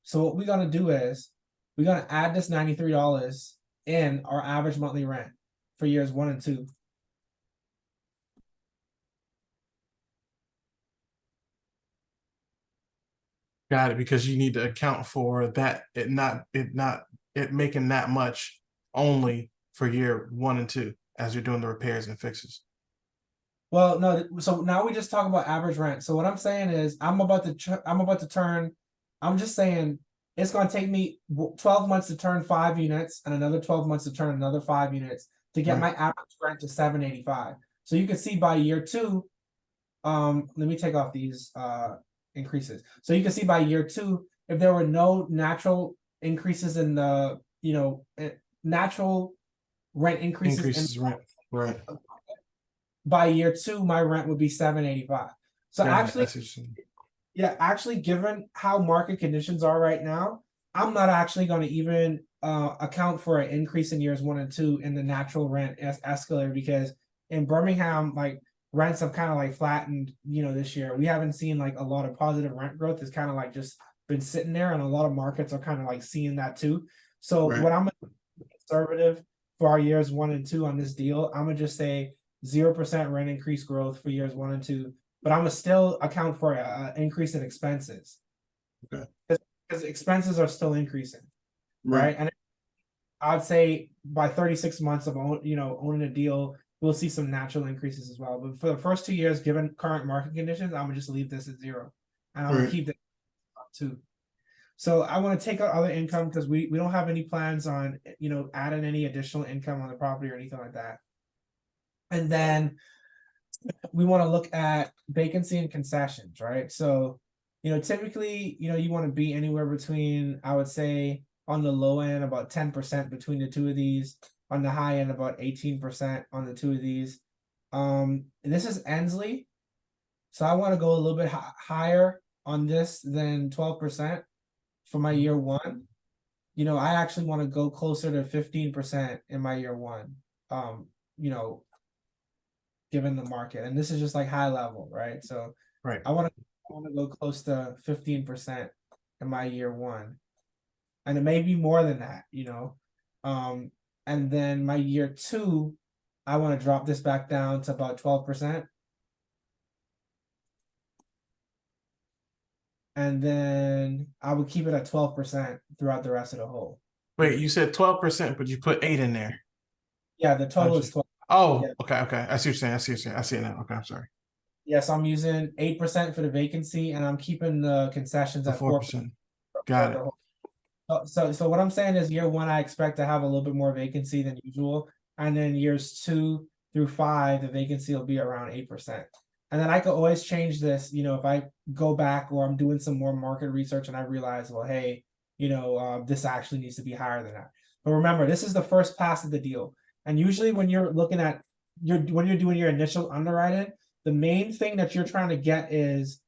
So what we're gonna do is we're gonna add this $93 in our average monthly rent for years 1 and 2. Got it, because you need to account for that it making that much only for year 1 and 2 as you're doing the repairs and fixes. Well, no, so now we just talk about average rent. So what I'm saying is I'm about to turn. I'm just saying it's going to take me 12 months to turn 5 units and another 12 months to turn another 5 units to get Right. my average rent to 785. So you can see by year two, let me take off these increases. So you can see by year two, if there were no natural increases in the, natural rent increases in Increases rent. Right. by year two, my rent would be 785. So Got it. I actually, see what you're saying. yeah, actually, given how market conditions are right now, I'm not actually going to even account for an increase in years 1 and 2 in the natural rent escalator because in Birmingham, like rents have kind of like flattened, this year. We haven't seen like a lot of positive rent growth. It's kind of like just been sitting there, and a lot of markets are kind of like seeing that too. So Right. what I'm conservative for our years 1 and 2 on this deal, I'm gonna just say 0% rent increase growth for years 1 and 2, but I'm gonna still account for an increase in expenses Okay. because expenses are still increasing, Right. right? And I'd say by 36 months of owning a deal, we'll see some natural increases as well. But for the first 2 years, given current market conditions, I'm gonna just leave this at zero, and I'm gonna Right. keep it up too. So I want to take out other income because we don't have any plans on adding any additional income on the property or anything like that. And then we want to look at vacancy and concessions, right? So, typically, you want to be anywhere between, I would say, on the low end, about 10% between the two of these, on the high end, about 18% on the two of these. And this is Ensley. So I want to go a little bit higher on this than 12% for my year one. I actually want to go closer to 15% in my year one. Um, you know, given the market. And this is just like high level, right? So Right. I want to go close to 15% in my year one. And it may be more than that. Um, and then my year two, I want to drop this back down to about 12%. And then I would keep it at 12% throughout the rest of the whole Wait, year. you said 12%, but you put 8 in there. Yeah, the total How'd you? is 12. Oh, Yeah. okay, okay. I see what you're saying. I see what you're saying. I see it now. Okay, I'm sorry. Yes, I'm using 8% for the vacancy, and I'm keeping the concessions The at 4% 4%. Got throughout it. the whole. So what I'm saying is year one, I expect to have a little bit more vacancy than usual, and then years 2 through 5, the vacancy will be around 8%. And then I could always change this, if I go back or I'm doing some more market research and I realize, well, hey, this actually needs to be higher than that. But remember, this is the first pass of the deal, and usually when you're looking at when you're doing your initial underwriting, the main thing that you're trying to get is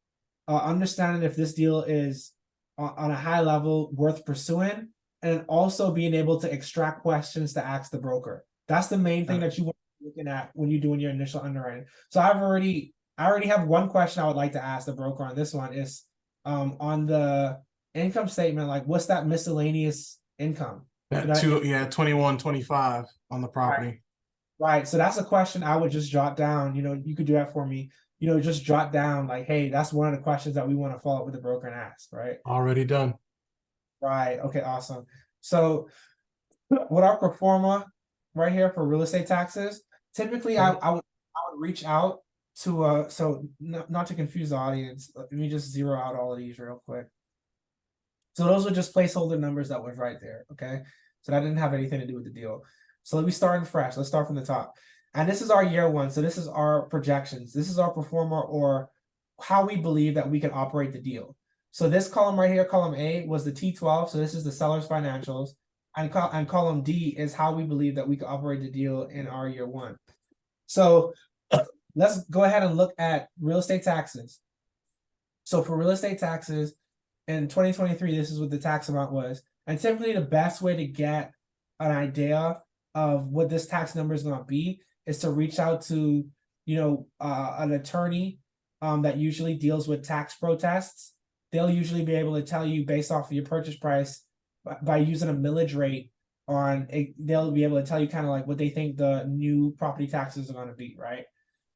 understanding if this deal is on a high level worth pursuing, and also being able to extract questions to ask the broker. That's the main thing Got it. that you want looking at when you're doing your initial underwriting. So I already have one question I would like to ask the broker on this one is on the income statement, like what's that miscellaneous income? You That know, two, yeah, 21, 25 on the right, property. right. So that's a question I would just jot down. You could do that for me. Just jot down like, hey, that's one of the questions that we want to follow up with the broker and ask, right? Already done. Right. Okay, awesome. So with our pro forma right here for real estate taxes, typically I would reach out to so not to confuse the audience, let me just zero out all of these real quick. So those were just placeholder numbers that was right there. Okay. So that didn't have anything to do with the deal. So let me start in fresh. Let's start from the top. And this is our year one. So this is our projections. This is our pro forma or how we believe that we can operate the deal. So this column right here, column A, was the T12. So this is the seller's financials. And column D is how we believe that we can operate the deal in our year one. So let's go ahead and look at real estate taxes. So for real estate taxes in 2023, this is what the tax amount was. And typically the best way to get an idea of what this tax number is going to be is to reach out to, an attorney that usually deals with tax protests. They'll usually be able to tell you based off of your purchase price by using a millage rate they'll be able to tell you kind of like what they think the new property taxes are going to be, right?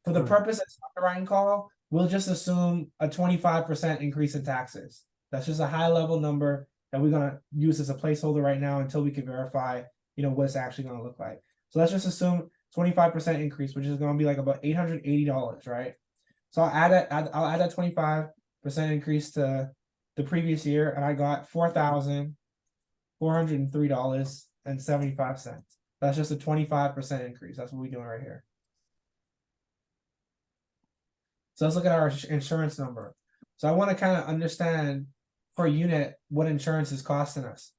For the purpose of this underwriting call, we'll just assume a 25% increase in taxes. That's just a high level number that we're going to use as a placeholder right now until we can verify, what it's actually going to look like. So let's just assume 25% increase, which is going to be like about $880, right? So I'll add that 25% increase to the previous year, and I got $403.75. That's just a 25% increase. That's what we're doing right here. So let's look at our insurance number. So I want to kind of understand per unit what insurance is costing us.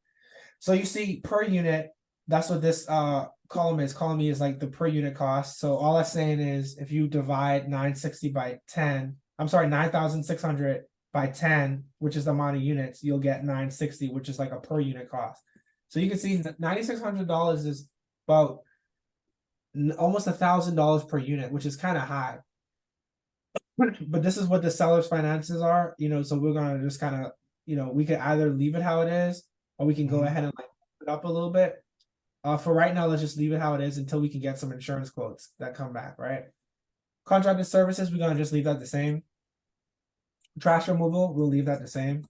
So you see per unit, that's what this column is. Column E is like the per unit cost. So all that's saying is if you divide 960 by 10, I'm sorry, 9,600 by 10, which is the amount of units, you'll get 960, which is like a per unit cost. So you can see $9,600 is about almost $1,000 per unit, which is kind of high. But this is what the seller's finances are, so we're gonna just kind of, we could either leave it how it is, or we can go ahead and like put it up a little bit. For right now, let's just leave it how it is until we can get some insurance quotes that come back, right? Contracted services, we're gonna just leave that the same. Trash removal, we'll leave that the same.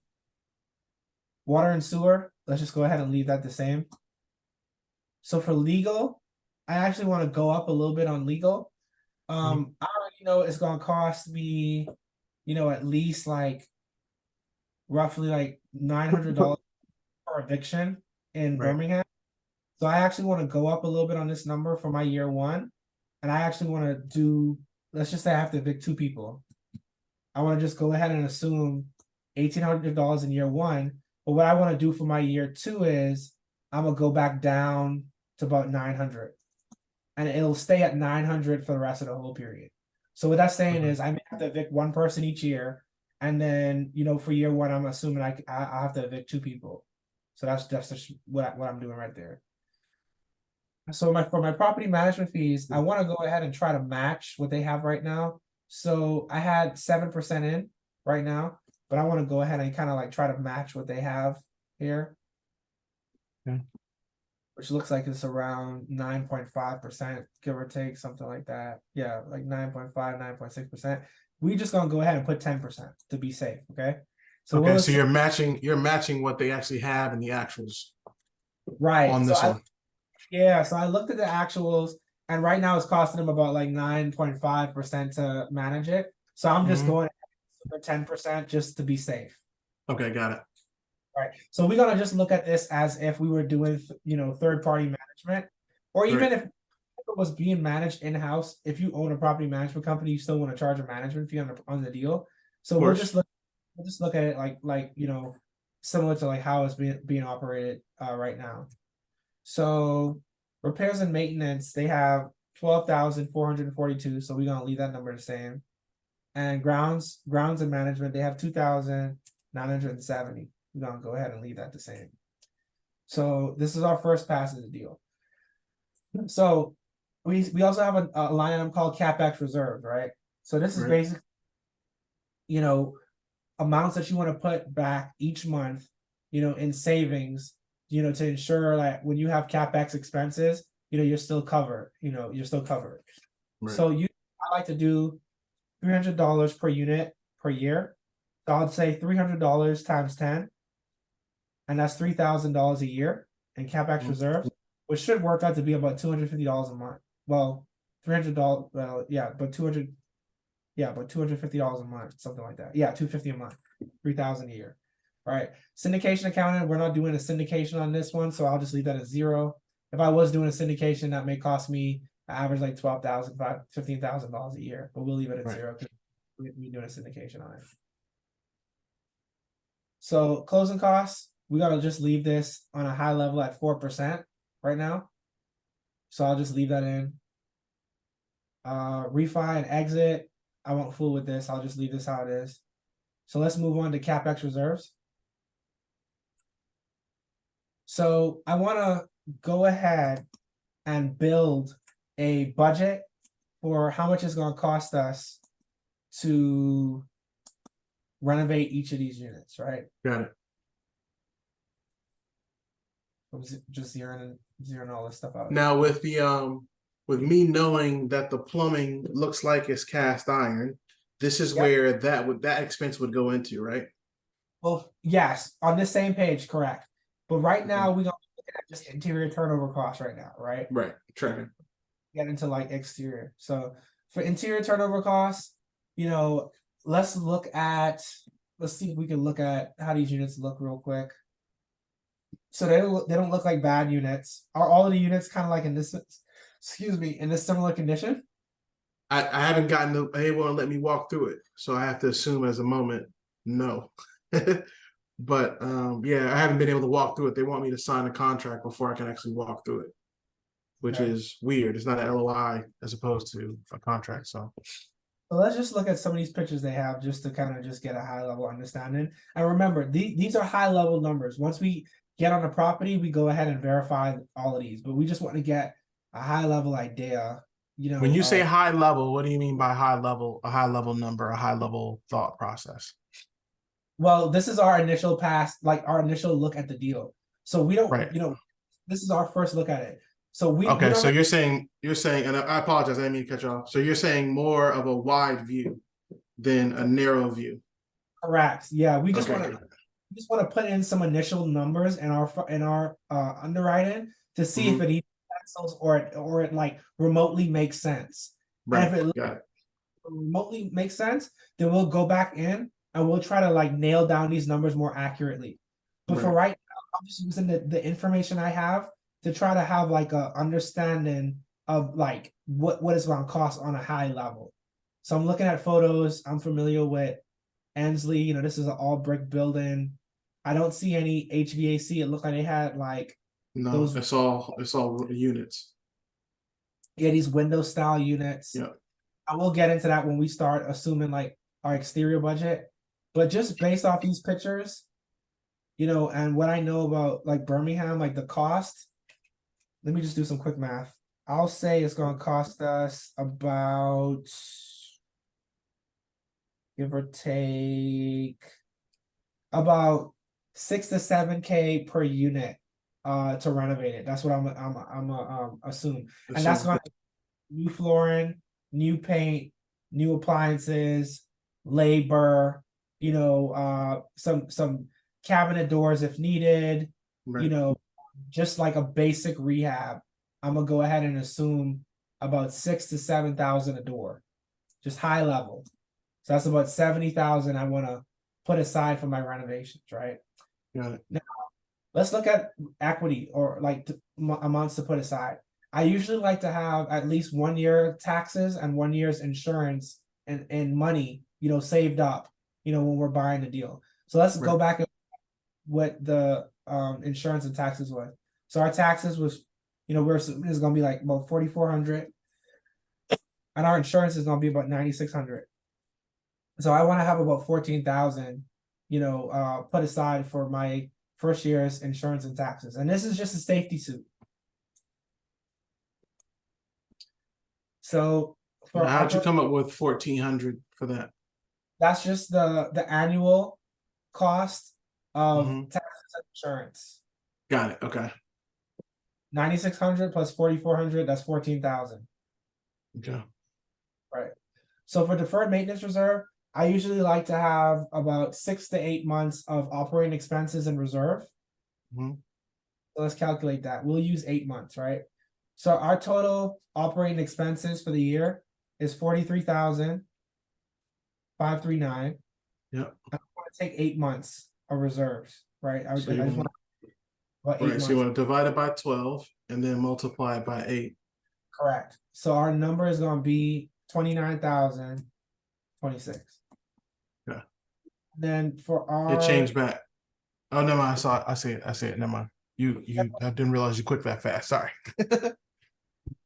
Water and sewer, let's just go ahead and leave that the same. So for legal, I actually want to go up a little bit on legal. I already know it's gonna cost me, at least like roughly like $900 per eviction in Birmingham. So I actually want to go up a little bit on this number for my year one. And I actually want to do, let's just say I have to evict 2 people. I want to just go ahead and assume $1,800 in year one. But what I want to do for my year two is I'm gonna go back down to about 900. And it'll stay at 900 for the rest of the whole period. So what that's saying is I may have to evict 1 person each year. And then, for year one, I'm assuming I have to evict 2 people. So that's just what I'm doing right there. So for my property management fees, I want to go ahead and try to match what they have right now. So I had 7% in right now, but I want to go ahead and kind of like try to match what they have here. Okay. Which looks like it's around 9.5%, give or take, something like that. Yeah, like 9.5, 9.6%. We just gonna go ahead and put 10% to be safe, okay? So okay, so you're matching what they actually have in the actuals. Right. On this one. Yeah, so I looked at the actuals, and right now it's costing them about like 9.5% to manage it. So I'm just going for 10% just to be safe. Okay, got it. Right. So we're gonna just look at this as if we were doing, third-party management, or even if it was being managed in-house. If you own a property management company, you still want to charge a management fee on the deal. So we'll just look at it like similar to like how it's being operated right now. So repairs and maintenance, they have 12,442. So we're gonna leave that number the same. And grounds and management, they have 2,970. We're gonna go ahead and leave that the same. So this is our first pass of the deal. So we also have a line item called CapEx reserve, right? So this is Right. basically, you know, amounts that you want to put back each month, in savings, to ensure that when you have CapEx expenses, you're still covered, you're still covered. Right. So I like to do $300 per unit per year. So I'd say $300 times 10, and that's $3,000 a year in CapEx Mhm. reserves, which should work out to be about $250 a month. Well, $300, well, yeah, but 200, yeah, but $250 a month, something like that. Yeah, $250 a month, 3,000 a year. Right. Syndication accounting, we're not doing a syndication on this one, so I'll just leave that at 0. If I was doing a syndication, that may cost me an average like $12,000, $15,000 a year, but we'll leave it at Right. 0 because we're doing a syndication on it. So closing costs, we gotta just leave this on a high level at 4% right now. So I'll just leave that in. Refi and exit, I won't fool with this. I'll just leave this how it is. So let's move on to CapEx reserves. So I want to go ahead and build a budget for how much it's going to cost us to renovate each of these units, right? Got it. Just zeroing all this stuff out. Now with me knowing that the plumbing looks like it's cast iron, this is where that expense would go into, right? Well, yes, on this same page, correct. But right now we're gonna look at just interior turnover costs right now, right? Right. Tracking. Get into like exterior. So for interior turnover costs, let's see if we can look at how these units look real quick. So they don't look like bad units. Are all of the units kind of like in this, excuse me, in this similar condition? I haven't gotten they won't let me walk through it, so I have to assume as a moment, no. But yeah, I haven't been able to walk through it. They want me to sign a contract before I can actually walk through it, which Okay. is weird. It's not an LOI as opposed to a contract. So Let's just look at some of these pictures they have just to kind of just get a high level understanding. And remember, these are high level numbers. Once we get on the property, we go ahead and verify all of these, but we just want to get a high level idea, when you say high level, what do you mean by high level? A high level number, a high level thought process? well, this is our initial pass, like our initial look at the deal. So we don't, Right. This is our first look at it. So we Okay, don't so you're saying, and I apologize, I didn't mean to cut you off. So you're saying more of a wide view than a narrow view. correct. Yeah, we just Okay. want to put in some initial numbers in our underwriting to see if it even pencils or it like remotely makes sense. Right. And if it Got it. remotely makes sense, then we'll go back in and we'll try to like nail down these numbers more accurately. But for right now, I'm just using the information I have to try to have like a understanding of like what it's going to cost on a high level. So I'm looking at photos. I'm familiar with Ansley. This is an all brick building. I don't see any HVAC. It looked like they had like No, those, it's all units. these window style units. Yeah. I will get into that when we start assuming like our exterior budget. But just based off these pictures, and what I know about like Birmingham, like the cost, let me just do some quick math. I'll say it's going to cost us about, give or take, about 6 to 7K per unit to renovate it. That's what I'm assume. And that's going to new flooring, new paint, new appliances, labor, some cabinet doors if needed, just like a basic rehab. I'm gonna go ahead and assume about 6 to 7,000 a door, just high level. So that's about 70,000 I want to put aside for my renovations, right? Got it. Now, let's look at equity or like amounts to put aside. I usually like to have at least 1 year taxes and 1 year's insurance and money, saved up, when we're buying the deal. So let's go back and what the insurance and taxes was. So our taxes was, we're assuming is gonna be like about 4,400, and our insurance is gonna be about 9,600. So I want to have about 14,000, put aside for my first year's insurance and taxes, and this is just a safety suit. So for How'd you operating, come up with 1,400 for that? that's just the annual cost of Hmm. taxes and insurance. Got it. Okay. 9,600 plus 4,400, that's 14,000. Okay. Right. So for deferred maintenance reserve, I usually like to have about 6 to 8 months of operating expenses in reserve. Mhm. So let's calculate that. We'll use 8 months, right? So our total operating expenses for the year is 43,539. Yeah. I want to take 8 months of reserves, right? I So just you want want about eight right. So you months. want to divide it by 12 and then multiply it by 8. Correct. So our number is going to be 29,026. Yeah. Then for It our changed back. Oh, never mind. I saw it. I see it. I see it. Never mind. I didn't realize you clicked that fast. Sorry.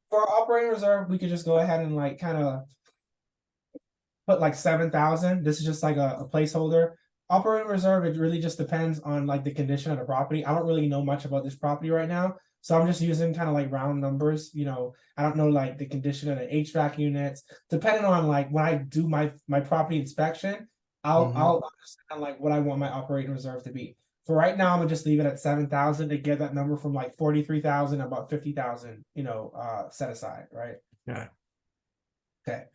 for our operating reserve, we could just go ahead and like kind of put like 7,000. This is just like a placeholder. Operating reserve, it really just depends on like the condition of the property. I don't really know much about this property right now. So I'm just using kind of like round numbers. I don't know like the condition of the HVAC units. Depending on like when I do my property inspection, I'll Hmm. understand like what I want my operating reserve to be. For right now, I'm gonna just leave it at 7,000 to get that number from like 43,000, about 50,000, set aside, right? Yeah. Okay.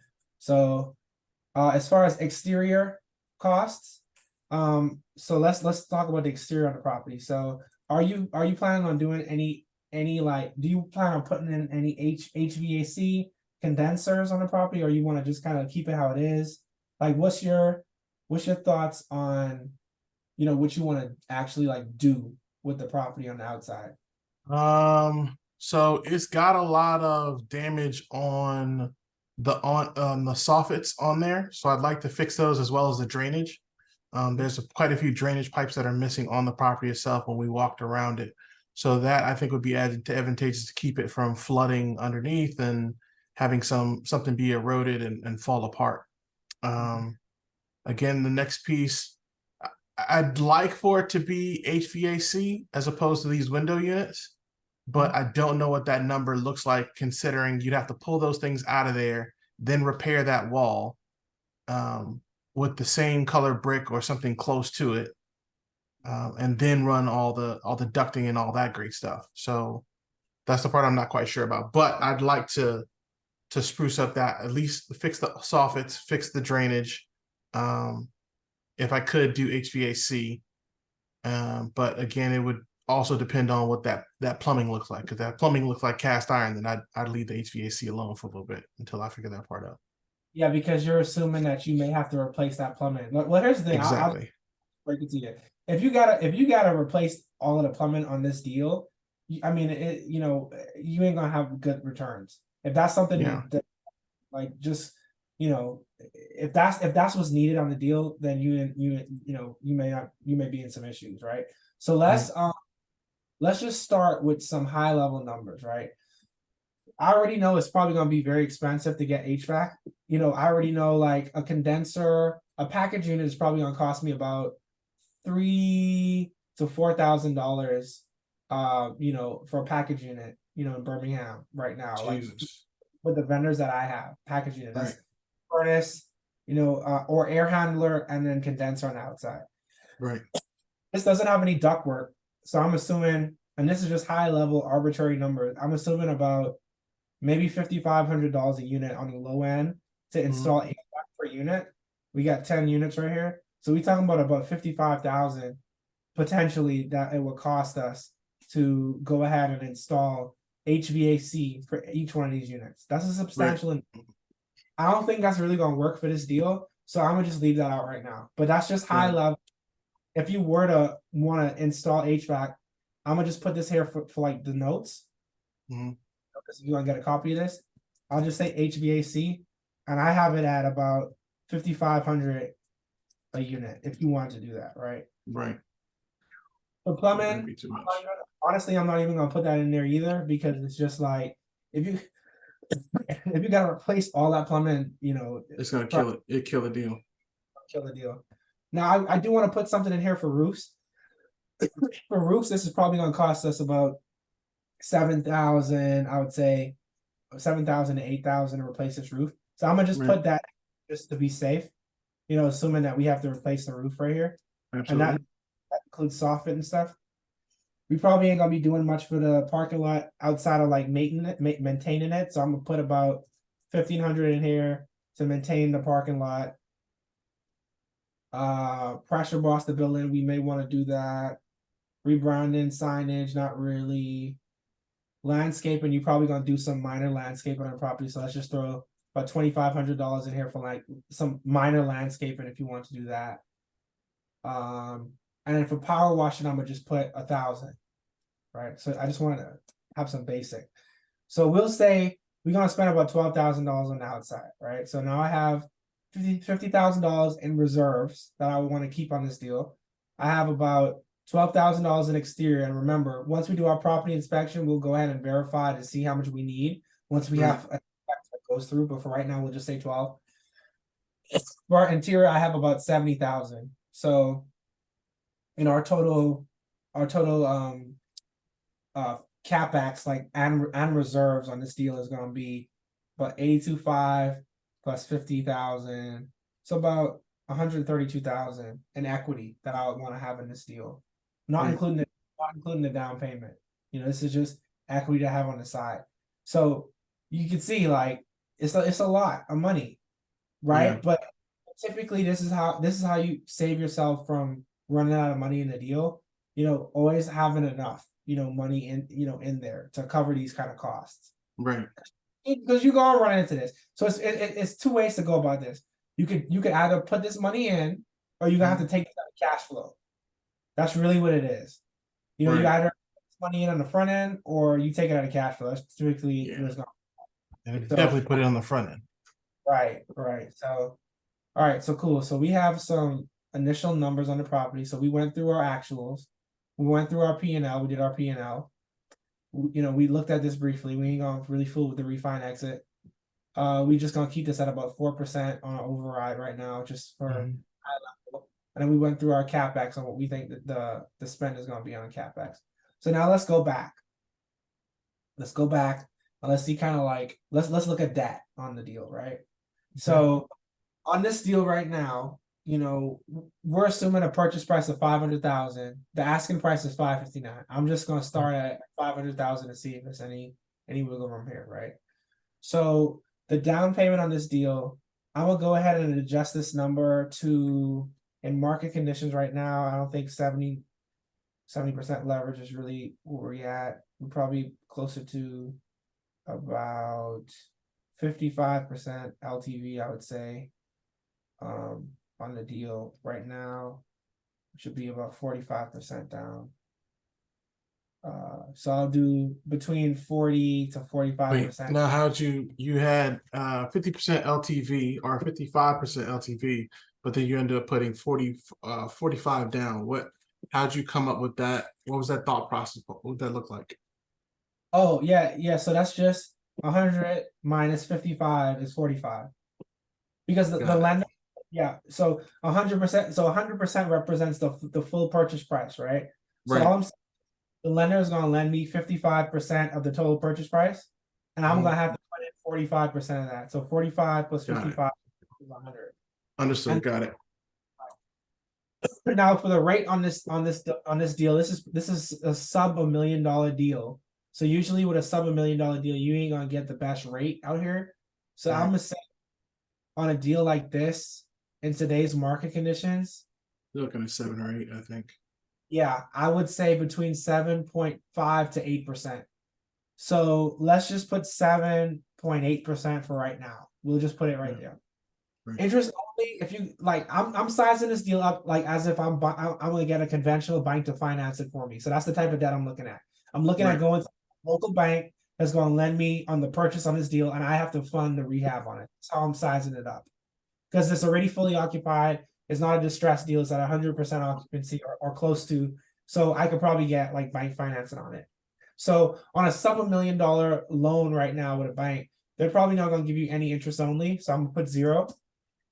So as far as exterior costs, so let's talk about the exterior of the property. So are you planning on doing any like do you plan on putting in any HVAC condensers on the property, or you want to just kind of keep it how it is? Like what's your thoughts on what you want to actually like do with the property on the outside? So it's got a lot of damage on the soffits on there. So I'd like to fix those as well as the drainage. There's quite a few drainage pipes that are missing on the property itself when we walked around it. So that I think would be advantageous to keep it from flooding underneath and having something be eroded and fall apart. Um, Again, the next piece, I'd like for it to be HVAC as opposed to these window units, but I don't know what that number looks like considering you'd have to pull those things out of there, then repair that wall um, with the same color brick or something close to it, and then run all the ducting and all that great stuff. So that's the part I'm not quite sure about, but I'd like to spruce up that at least fix the soffits, fix the drainage. Um, if I could do HVAC, but again, it would also depend on what that plumbing looks like. Because that plumbing looks like cast iron, then I'd leave the HVAC alone for a little bit until I figure that part out. Yeah, because you're assuming that you may have to replace that plumbing. Well, here's the thing. I'll Exactly. break it to you. If you gotta replace all of the plumbing on this deal, I mean you ain't gonna have good returns. If that's something Yeah. that like just if that's what's needed on the deal, then you may be in some issues, right? So Right. let's just start with some high level numbers, right? I already know it's probably gonna be very expensive to get HVAC. I already know like a condenser, a package unit is probably gonna cost me about $3,000 to $4,000 for a package unit, in Birmingham right now. Like Jesus. with the vendors that I have, package unit. Right. That's furnace, or air handler and then condenser on the outside. Right. This doesn't have any ductwork, so I'm assuming, and this is just high level arbitrary numbers. I'm assuming about maybe $5,500 a unit on the low end to Mhm. install HVAC per unit. We got 10 units right here. So we talking about 55,000 potentially that it would cost us to go ahead and install HVAC for each one of these units. That's a Right. substantial. I don't think that's really gonna work for this deal. So I'm gonna just leave that out right now. But that's just high Right. level. If you were to want to install HVAC, I'm gonna just put this here for like the notes. Mhm. Because if you want to get a copy of this, I'll just say HVAC, and I have it at about 5,500 a unit if you want to do that, right? Right. For Yeah, plumbing, that'd be too much. honestly, I'm not even gonna put that in there either because it's just like if you if you gotta replace all that plumbing, It's gonna try to kill it. It kill the deal. kill the deal. Now I do want to put something in here for roofs. For roofs, this is probably gonna cost us about 7,000, I would say. 7,000 to 8,000 to replace this roof. So I'm gonna just Right. put that just to be safe, assuming that we have to replace the roof right here. And that Absolutely. includes soffit and stuff. We probably ain't gonna be doing much for the parking lot outside of like maintaining it. So I'm gonna put about 1,500 in here to maintain the parking lot. Pressure boss the building, we may want to do that. Rebranding, signage, not really. Landscaping, you're probably gonna do some minor landscaping on property. So let's just throw about $2,500 in here for like some minor landscaping if you want to do that. And then for power washing, I'm gonna just put 1,000. Right. So I just want to have some basic. So we'll say we're gonna spend about $12,000 on the outside, right? So now I have $50,000 in reserves that I want to keep on this deal. I have about $12,000 in exterior. And remember, once we do our property inspection, we'll go ahead and verify to see how much we need once we have a that goes through. But for right now, we'll just say 12. For our interior, I have about 70,000. So in our total capex like and reserves on this deal is going to be about 82.5 plus 50,000, so about 132,000 in equity that I would want to have in this deal, not Right. including the down payment. This is just equity to have on the side. So you can see like it's a lot of money, right? Yeah. But typically this is how you save yourself from running out of money in the deal. Always having enough money in there to cover these kind of costs, Right. because you go and run into this. So it's two ways to go about this. You could either put this money in, or you're gonna have to take it out of cash flow. That's really what it is. You Right. either put this money in on the front end, or you take it out of cash flow. That's typically Yeah. what's going. And So definitely put it on the front end. right. So all right, so cool. So we have some initial numbers on the property. So we went through our actuals. We went through our P&L. We did our P&L. We looked at this briefly. We ain't gonna really fool with the refine exit. We just gonna keep this at about 4% on our override right now, just for Mhm. high level. And then we went through our capex on what we think that the spend is gonna be on capex. So now let's go back. Let's go back and let's see kind of like let's look at that on the deal, right? So on this deal right now, we're assuming a purchase price of 500,000. The asking price is 559. I'm just gonna start at 500,000 to see if there's any wiggle room here, right? So the down payment on this deal, I'm gonna go ahead and adjust this number to, in market conditions right now, I don't think 70% leverage is really where we're at. We're probably closer to about 55% LTV, I would say. On the deal right now, should be about 45% down. So I'll do between 40 to Wait, 45%. now how'd you had 50% LTV or 55% LTV, but then you ended up putting 45 down. How'd you come up with that? What was that thought process? What would that look like? Oh yeah. So that's just 100 minus 55 is 45. Because the Got it. lender, yeah. So 100%. So 100% represents the full purchase price, right? So Right. all I'm saying, the lender is gonna lend me 55% of the total purchase price, and I'm Mhm. gonna have to put in 45% of that. So 45 plus Got it. 55 is 100. Understood. And Got it. now for the rate on this deal, this is a sub $1 million deal. So usually with a sub $1 million deal, you ain't gonna get the best rate out here. So I'm Right. gonna say on a deal like this in today's market conditions, You're looking at 7 or 8, I think. yeah, I would say between 7.5 to 8%. So let's just put 7.8% for right now. We'll just put it right Yeah. there. Right. Interest only if you like. I'm sizing this deal up like as if I'm gonna get a conventional bank to finance it for me. So that's the type of debt I'm looking at. I'm looking at Right. going to a local bank that's going to lend me on the purchase on this deal, and I have to fund the rehab on it. That's how I'm sizing it up, because it's already fully occupied. It's not a distressed deal. It's at 100% occupancy or close to. So I could probably get like bank financing on it. So on a sub $1 million loan right now with a bank, they're probably not going to give you any interest only. So I'm gonna put 0.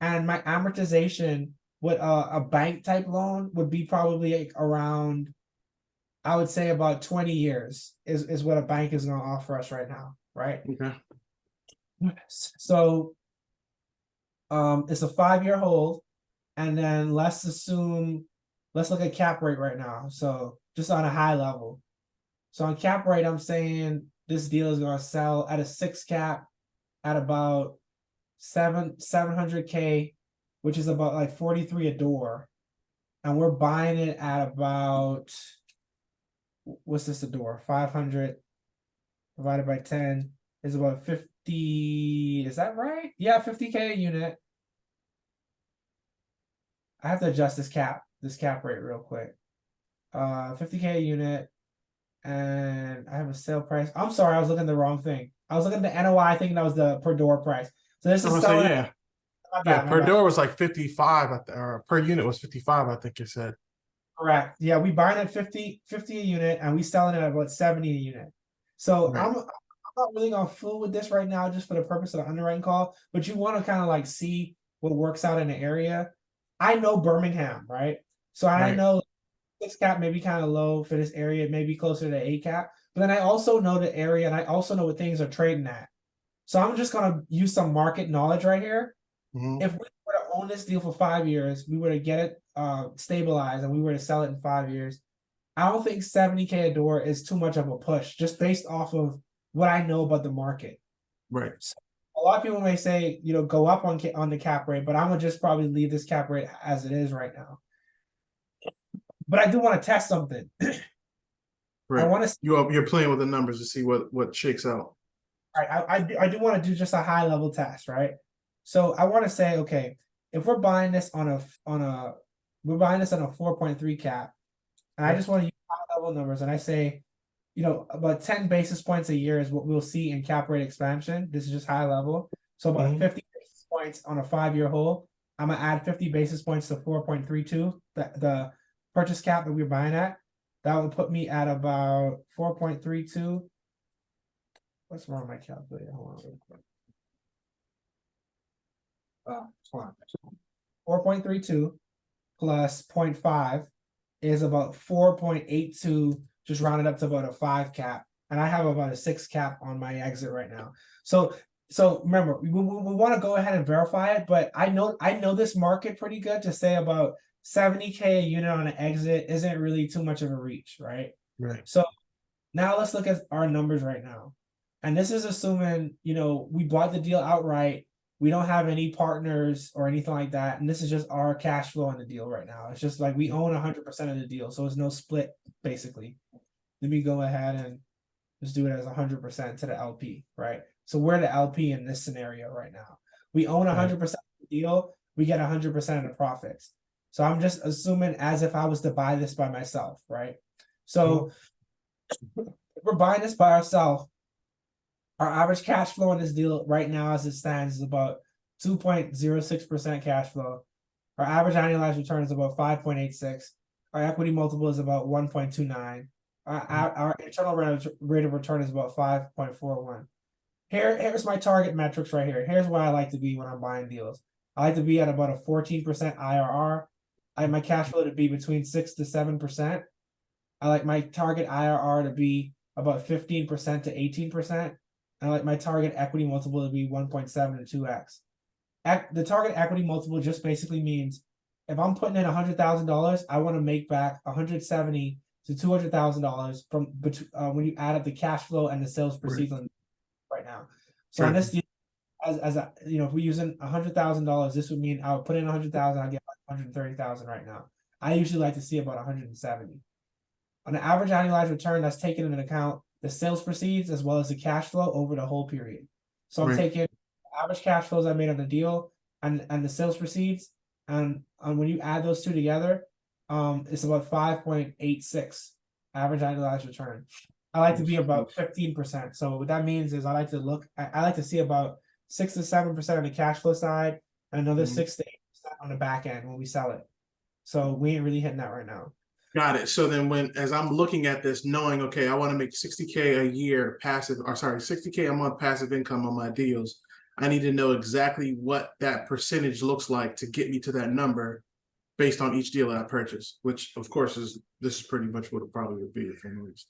And my amortization with a bank type loan would be probably like around, I would say about 20 years is what a bank is going to offer us right now, right? Okay. So it's a 5-year hold, and then let's look at cap rate right now. So just on a high level. So on cap rate, I'm saying this deal is gonna sell at a 6 cap at about 700K, which is about like 43 a door. And we're buying it at about, what's this a door? 500 divided by 10 is about 50. Is that right? Yeah, 50K a unit. I have to adjust this cap rate real quick. 50K a unit, and I have a sale price. I'm sorry, I was looking at the wrong thing. I was looking at the NOI thinking that was the per door price. So this I'm is gonna say, selling. yeah. My Yeah, bad, my per bad. door was like 55, or per unit was 55, I think you said. Correct. Yeah, we buying at 50 a unit, and we selling it at about 70 a unit. So Right. I'm not really gonna fool with this right now, just for the purpose of the underwriting call. But you want to kind of like see what works out in the area. I know Birmingham, right? So I Right. know 6 cap may be kind of low for this area, maybe closer to 8 cap. But then I also know the area, and I also know what things are trading at. So I'm just gonna use some market knowledge right here. Mhm. If we were to own this deal for 5 years, we were to get it stabilized, and we were to sell it in 5 years, I don't think 70K a door is too much of a push, just based off of what I know about the market. Right. So a lot of people may say, go up on the cap rate, but I'm gonna just probably leave this cap rate as it is right now. But I do want to test something. I Right. want to. You're playing with the numbers to see what shakes out. I do want to do just a high level test, right? So I want to say, okay, if we're buying this on a we're buying this on a 4.3 cap, and I Right. just want to use high level numbers, and I say, about 10 basis points a year is what we'll see in cap rate expansion. This is just high level. So about Mhm. 50 basis points on a 5-year hold. I'm gonna add 50 basis points to 4.32, the purchase cap that we're buying at. That would put me at about 4.32. What's wrong with my calculator? Hold on real quick. Hold on. 4.32 plus 0.5 is about 4.82, just rounded up to about a 5 cap. And I have about a 6 cap on my exit right now. So remember, we want to go ahead and verify it, but I know this market pretty good to say about 70K a unit on an exit isn't really too much of a reach, right? Right. So now let's look at our numbers right now. And this is assuming, we bought the deal outright. We don't have any partners or anything like that. And this is just our cash flow on the deal right now. It's just like we own 100% of the deal. So it's no split, basically. Let me go ahead and just do it as 100% to the LP, right? So we're the LP in this scenario right now. We own 100% of the deal. We get 100% of the profits. So I'm just assuming as if I was to buy this by myself, right? So if we're buying this by ourselves, our average cash flow on this deal right now as it stands is about 2.06% cash flow. Our average annualized return is about 5.86. Our equity multiple is about 1.29. Our internal rate of return is about 5.41. Here's my target metrics right here. Here's where I like to be when I'm buying deals. I like to be at about a 14% IRR. I like my cash flow to be between 6 to 7%. I like my target IRR to be about 15% to 18%. I like my target equity multiple to be 1.7 to 2x. The target equity multiple just basically means if I'm putting in $100,000, I want to make back 170 to $200,000 from when you add up the cash flow and the sales proceeds right now. So on this deal, as if we're using $100,000, this would mean I would put in 100,000, I get like 130,000 right now. I usually like to see about 170. On an average annualized return, that's taking into account the sales proceeds as well as the cash flow over the whole period. So I'm taking average cash flows I made on the deal and the sales proceeds, and when you add those two together, it's about 5.86 average annualized return. I like to be about 15%. So what that means is I like to see about 6 to 7% on the cash flow side and another 6 to 8% on the back end when we sell it. So we ain't really hitting that right now. Got it. So then as I'm looking at this, knowing, okay, I want to make 60K a year passive, or sorry, 60K a month passive income on my deals, I need to know exactly what that percentage looks like to get me to that number based on each deal that I purchase, which of course this is pretty much what it probably would be if I'm honest.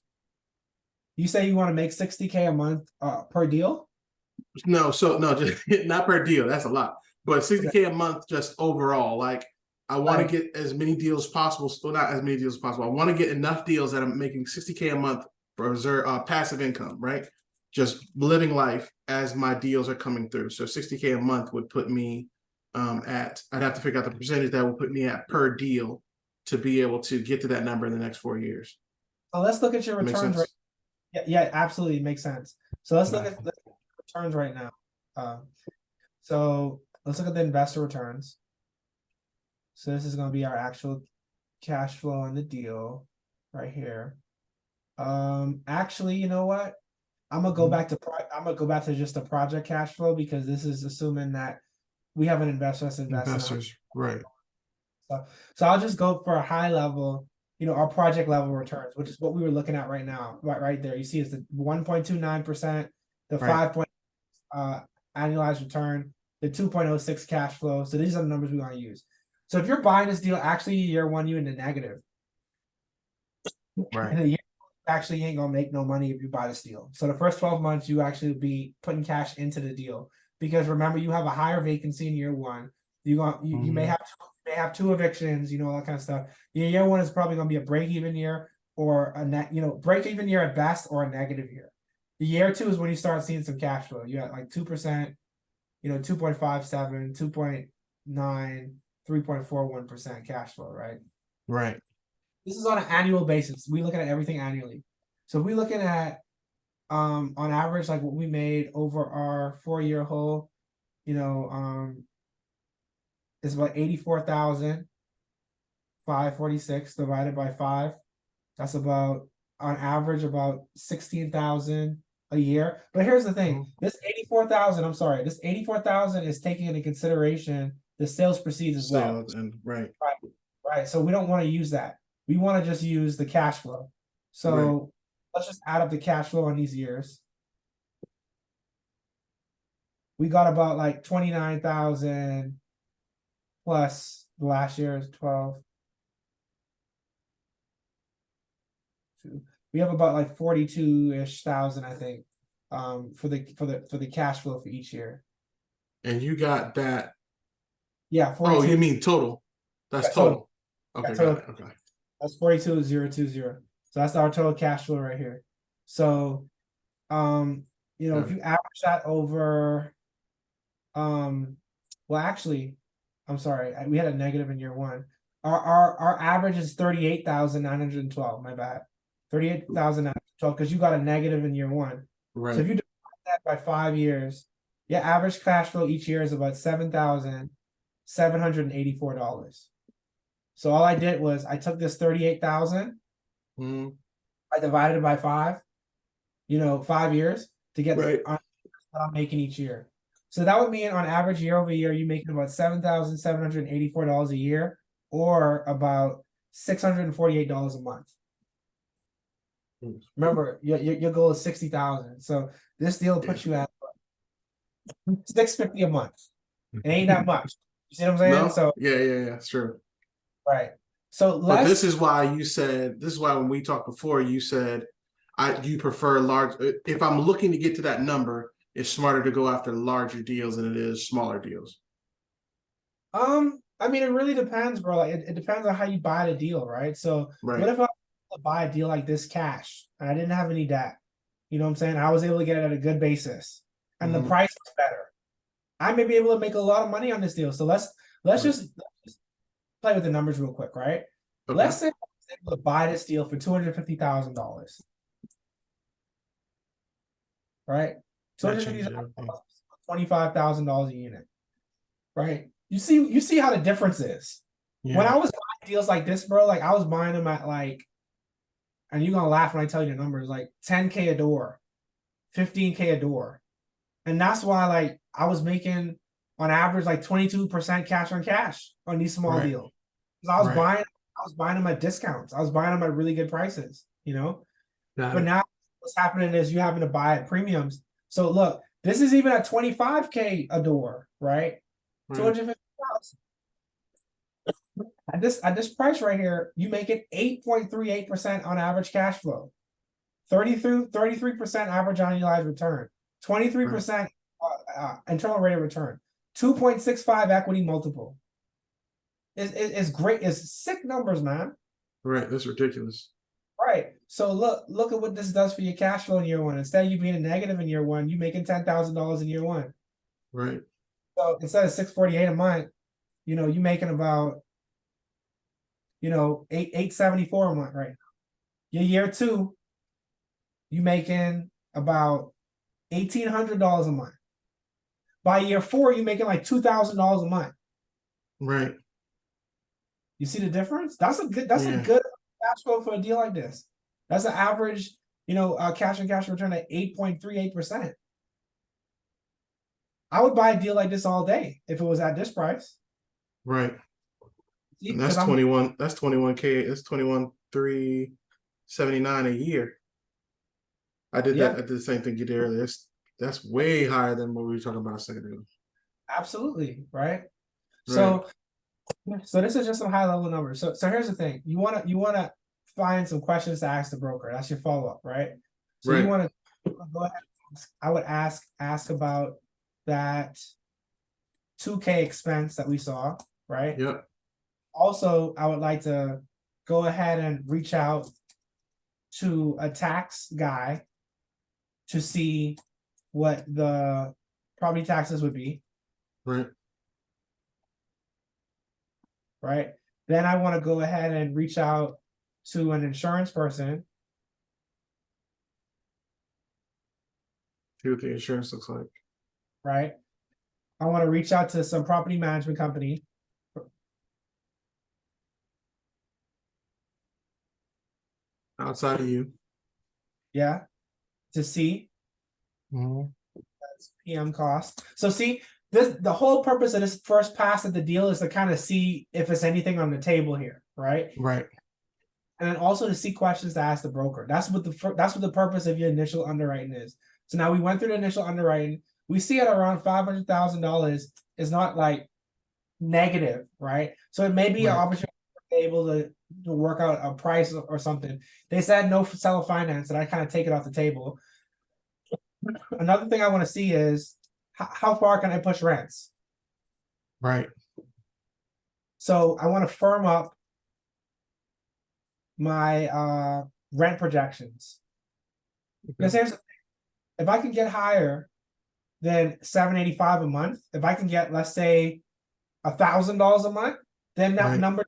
You say you want to make 60K a month per deal? No, so no, just not per deal. That's a lot. But Okay. 60K a month just overall. Like I want to Like, get as many deals as possible. Still not as many deals as possible. I want to get enough deals that I'm making 60K a month for reserve passive income, right? Just living life as my deals are coming through. So 60K a month would put me at, I'd have to figure out the percentage that would put me at per deal to be able to get to that number in the next 4 years. so let's look at your Make returns right. sense? Yeah, yeah, absolutely makes sense. So let's look Okay. at the returns right now. So let's look at the investor returns. So this is going to be our actual cash flow on the deal right here. Actually, you know what? I'm gonna go back to I'm gonna go back to just the project cash flow because this is assuming that we have an investor that's investing. Investors, right? So I'll just go for a high level, our project level returns, which is what we were looking at right now, right there. You see, it's the 1.29%, the Right. 5 annualized return, the 2.06 cash flow. So these are the numbers we want to use. So if you're buying this deal, actually year one, you in the negative. Right. In a year, actually ain't gonna make no money if you buy this deal. So the first 12 months, you actually be putting cash into the deal because remember, you have a higher vacancy in year one. You may have two evictions, all that kind of stuff. Year one is probably gonna be a break even year or a net, break even year at best or a negative year. The year two is when you start seeing some cash flow. You got like 2%, 2.57, 2.9, 3.41% cash flow, right? Right. This is on an annual basis. We look at everything annually. So if we looking at on average like what we made over our 4-year hold, is about 84,546 divided by 5. That's about on average about 16,000 a year. But here's the thing: this 84,000, I'm sorry, this 84,000 is taking into consideration the sales proceeds as well. Sales and right. Right. So we don't want to use that. We want to just use the cash flow. So Right. let's just add up the cash flow on these years. We got about like 29,000 plus the last year is 12. We have about like 42-ish thousand, I think, for the cash flow for each year. And you got that. Yeah, Oh, 42. you mean total? That's Yeah, total. total. Okay, Yeah, got total. it. Okay. That's 42,020. So that's our total cash flow right here. So, if you average that over, well, actually, I'm sorry, we had a negative in year one. Our average is 38,912. My bad, 38,912 because you got a negative in year one. So if Right. you divide that by 5 years, yeah, average cash flow each year is about $7,784. So all I did was I took this 38,000, I divided it by 5, 5 years to get Right. on what I'm making each year. So that would mean on average year over year, you're making about $7,784 a year, or about $648 a month. Remember, your goal is 60,000. So this deal puts you at $650 a month. It ain't that much. You see what I'm saying? No? So Yeah, it's true. right. So But let's this is why when we talked before, you said you prefer large. If I'm looking to get to that number, it's smarter to go after larger deals than it is smaller deals. I mean, it really depends, bro. Like, it depends on how you buy the deal, right? So, what Right. if I buy a deal like this cash and I didn't have any debt? You know what I'm saying? I was able to get it at a good basis, and the price was better. I may be able to make a lot of money on this deal. So let's just play with the numbers real quick, right? Okay. Let's say I was able to buy this deal for $250,000, right? That changes $250,000, everything. $25,000 a unit, right? You see how the difference is. When Yeah. I was buying deals like this, bro, like I was buying them at like, and you're gonna laugh when I tell you the numbers, like 10K a door, 15K a door. And that's why like I was making on average like 22% cash on cash on these small Right. deals. Because Right. I was buying them at discounts. I was buying them at really good prices, Got But it. now what's happening is you having to buy at premiums. So look, this is even at 25K a door, right? Right. 250,000. At this price right here, you make it 8.38% on average cash flow, 33% average annualized return, Right. 23% internal rate of return, 2.65 equity multiple. Is great. It's sick numbers, man. Right. That's ridiculous. Right. So look at what this does for your cash flow in year one. Instead of you being a negative in year one, you making $10,000 in year one. Right. So instead of 648 a month, you making about, 874 a month right now. Your year two, you making about $1,800 a month. By year four, you making like $2,000 a month. Right. You see the difference? That's a good cash flow for a deal like this. That's an average, cash on cash return at 8.38%. I would buy a deal like this all day if it was at this price. Right. See, And that's 21. That's 21K. That's 21,379 a year. I did that. I did the same thing you did earlier. That's way higher than what we were talking about a second ago. Absolutely, right? So this is just some high level numbers. So here's the thing. You wanna find some questions to ask the broker. That's your follow-up, right? So you want to go ahead. I would ask about that 2K expense that we saw, right? Yep. Also, I would like to go ahead and reach out to a tax guy to see what the property taxes would be. Right. Right. Then I want to go ahead and reach out to an insurance person. See what the insurance looks like. Right. I want to reach out to some property management company. Outside of you. Yeah. To see PM cost. So see, the whole purpose of this first pass at the deal is to kind of see if there's anything on the table here, right? Right. And then also to see questions to ask the broker. That's what the purpose of your initial underwriting is. So now we went through the initial underwriting. We see it around $500,000 is not like negative, right? So it may be an opportunity to be able to work out a price or something. They said no seller finance, and I kind of take it off the table. Another thing I want to see is how far can I push rents? Right. So I want to firm up my rent projections. Because if I can get higher than $785 a month, if I can get, let's say, $1,000 a month, then that number,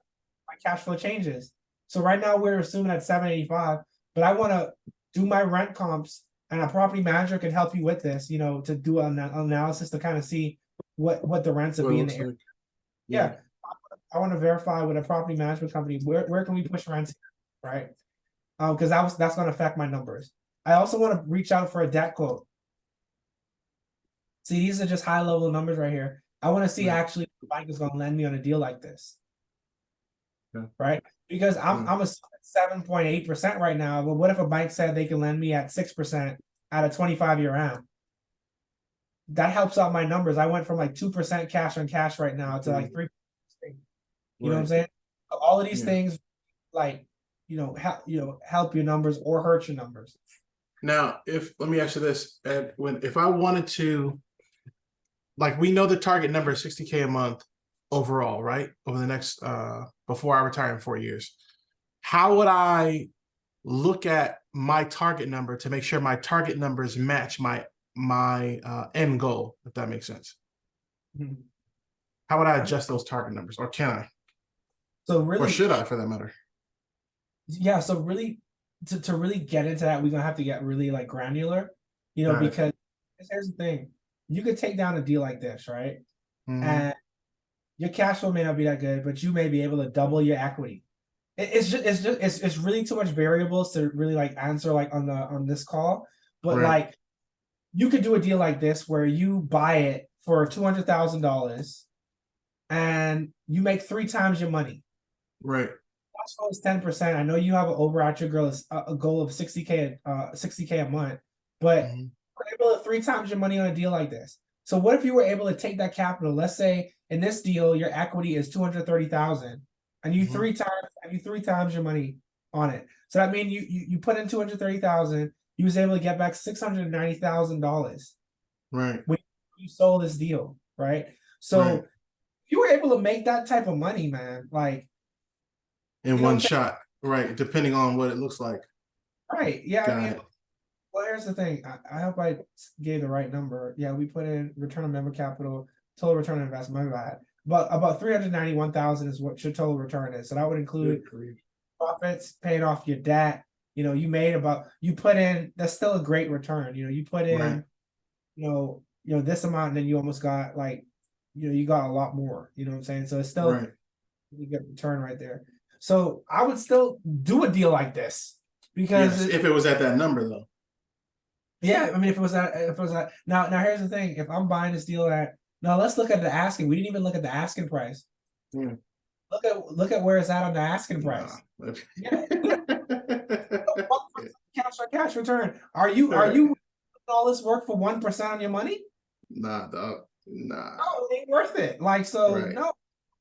my cash flow changes. So right now we're assuming at 785, but I want to do my rent comps, and a property manager can help you with this, to do an analysis to kind of see what the rents will be in the area. Yeah. I want to verify with a property management company where can we push rents, right? Because that's going to affect my numbers. I also want to reach out for a debt quote. See, these are just high level numbers right here. I want to see actually if the bank is going to lend me on a deal like this. Right? Because I'm a 7.8% right now, but what if a bank said they can lend me at 6% at a 25-year AM? That helps out my numbers. I went from like 2% cash on cash right now to like 3%. You know what I'm saying? So all of these things, like, help your numbers or hurt your numbers. Now, let me ask you this: if I wanted to, like, we know the target number is 60K a month overall, right? Over the next before I retire in 4 years, how would I look at my target number to make sure my target numbers match my end goal, if that makes sense? How would I adjust those target numbers, or can I? So really, or should I, for that matter? Yeah. So really, to really get into that, we're gonna have to get really like granular, because here's the thing: you could take down a deal like this, right? And your cash flow may not be that good, but you may be able to double your equity. It's really too much variables to really like answer like on this call. But like, you could do a deal like this where you buy it for $200,000 and you make 3 times your money. Right. Cash flow is 10%. I know you have an overarching goal of 60K a month, but we're able to 3 times your money on a deal like this. So what if you were able to take that capital? Let's say in this deal your equity is 230,000, and you 3 times your money on it. So that means you put in 230,000, you was able to get back $690,000. Right. When you sold this deal, right? So Right. if you were able to make that type of money, man, like, In you know what one I'm saying? shot. Right. Depending on what it looks like. Right. Yeah, I Got mean, it. well, here's the thing. I hope I gave the right number. Yeah, we put in return on member capital, total return on investment, my bad. But about 391,000 is what your total return is. So that would include profits, paying off your debt. You made about, you put in, that's still a great return. You put Right. in, this amount, and then you almost got like, you got a lot more. You know what I'm saying? So it's still Right. you get return right there. So I would still do a deal like this because Yes. If it was at that number though. yeah, I mean, if it was that, now here's the thing. If I'm buying this deal at, now let's look at the asking. We didn't even look at the asking price. Hmm. Look at where it's at on the asking Nah. price. Yeah, cash on cash return. Are you all this work for 1% on your money? Nah, dog. Nah. No, it ain't worth it. Like, so Right. no,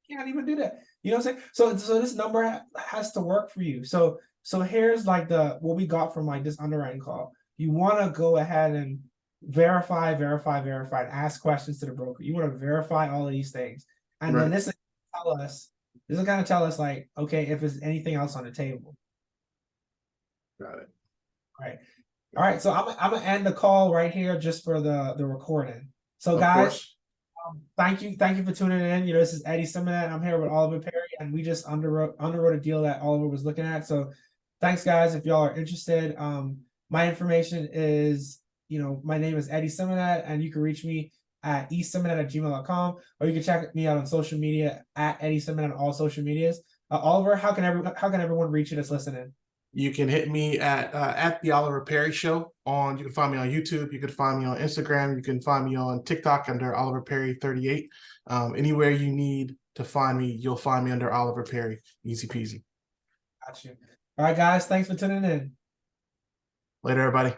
can't even do that. You know what I'm saying? So this number has to work for you. So here's like what we got from like this underwriting call. You want to go ahead and verify, and ask questions to the broker. You want to verify all of these things, and then Right. this is tell us. This is gonna tell us like, okay, if there's anything else on the table. Got it. Right. All right. So I'm gonna end the call right here just for the recording. So Of guys, course. thank you for tuning in. This is Eddie Simonet. I'm here with Oliver Perry, and we just underwrote a deal that Oliver was looking at. So thanks, guys. If y'all are interested, my information is, my name is Eddie Simonet, and you can reach me at esimonet@gmail.com, or you can check me out on social media at Eddie Simonet on all social medias. Oliver, how can everyone reach you that's listening? You can hit me at the Oliver Perry Show on. You can find me on YouTube. You can find me on Instagram. You can find me on TikTok under Oliver Perry 38. Anywhere you need to find me, you'll find me under Oliver Perry. Easy peasy. Got you. All right, guys. Thanks for tuning in. Later, everybody.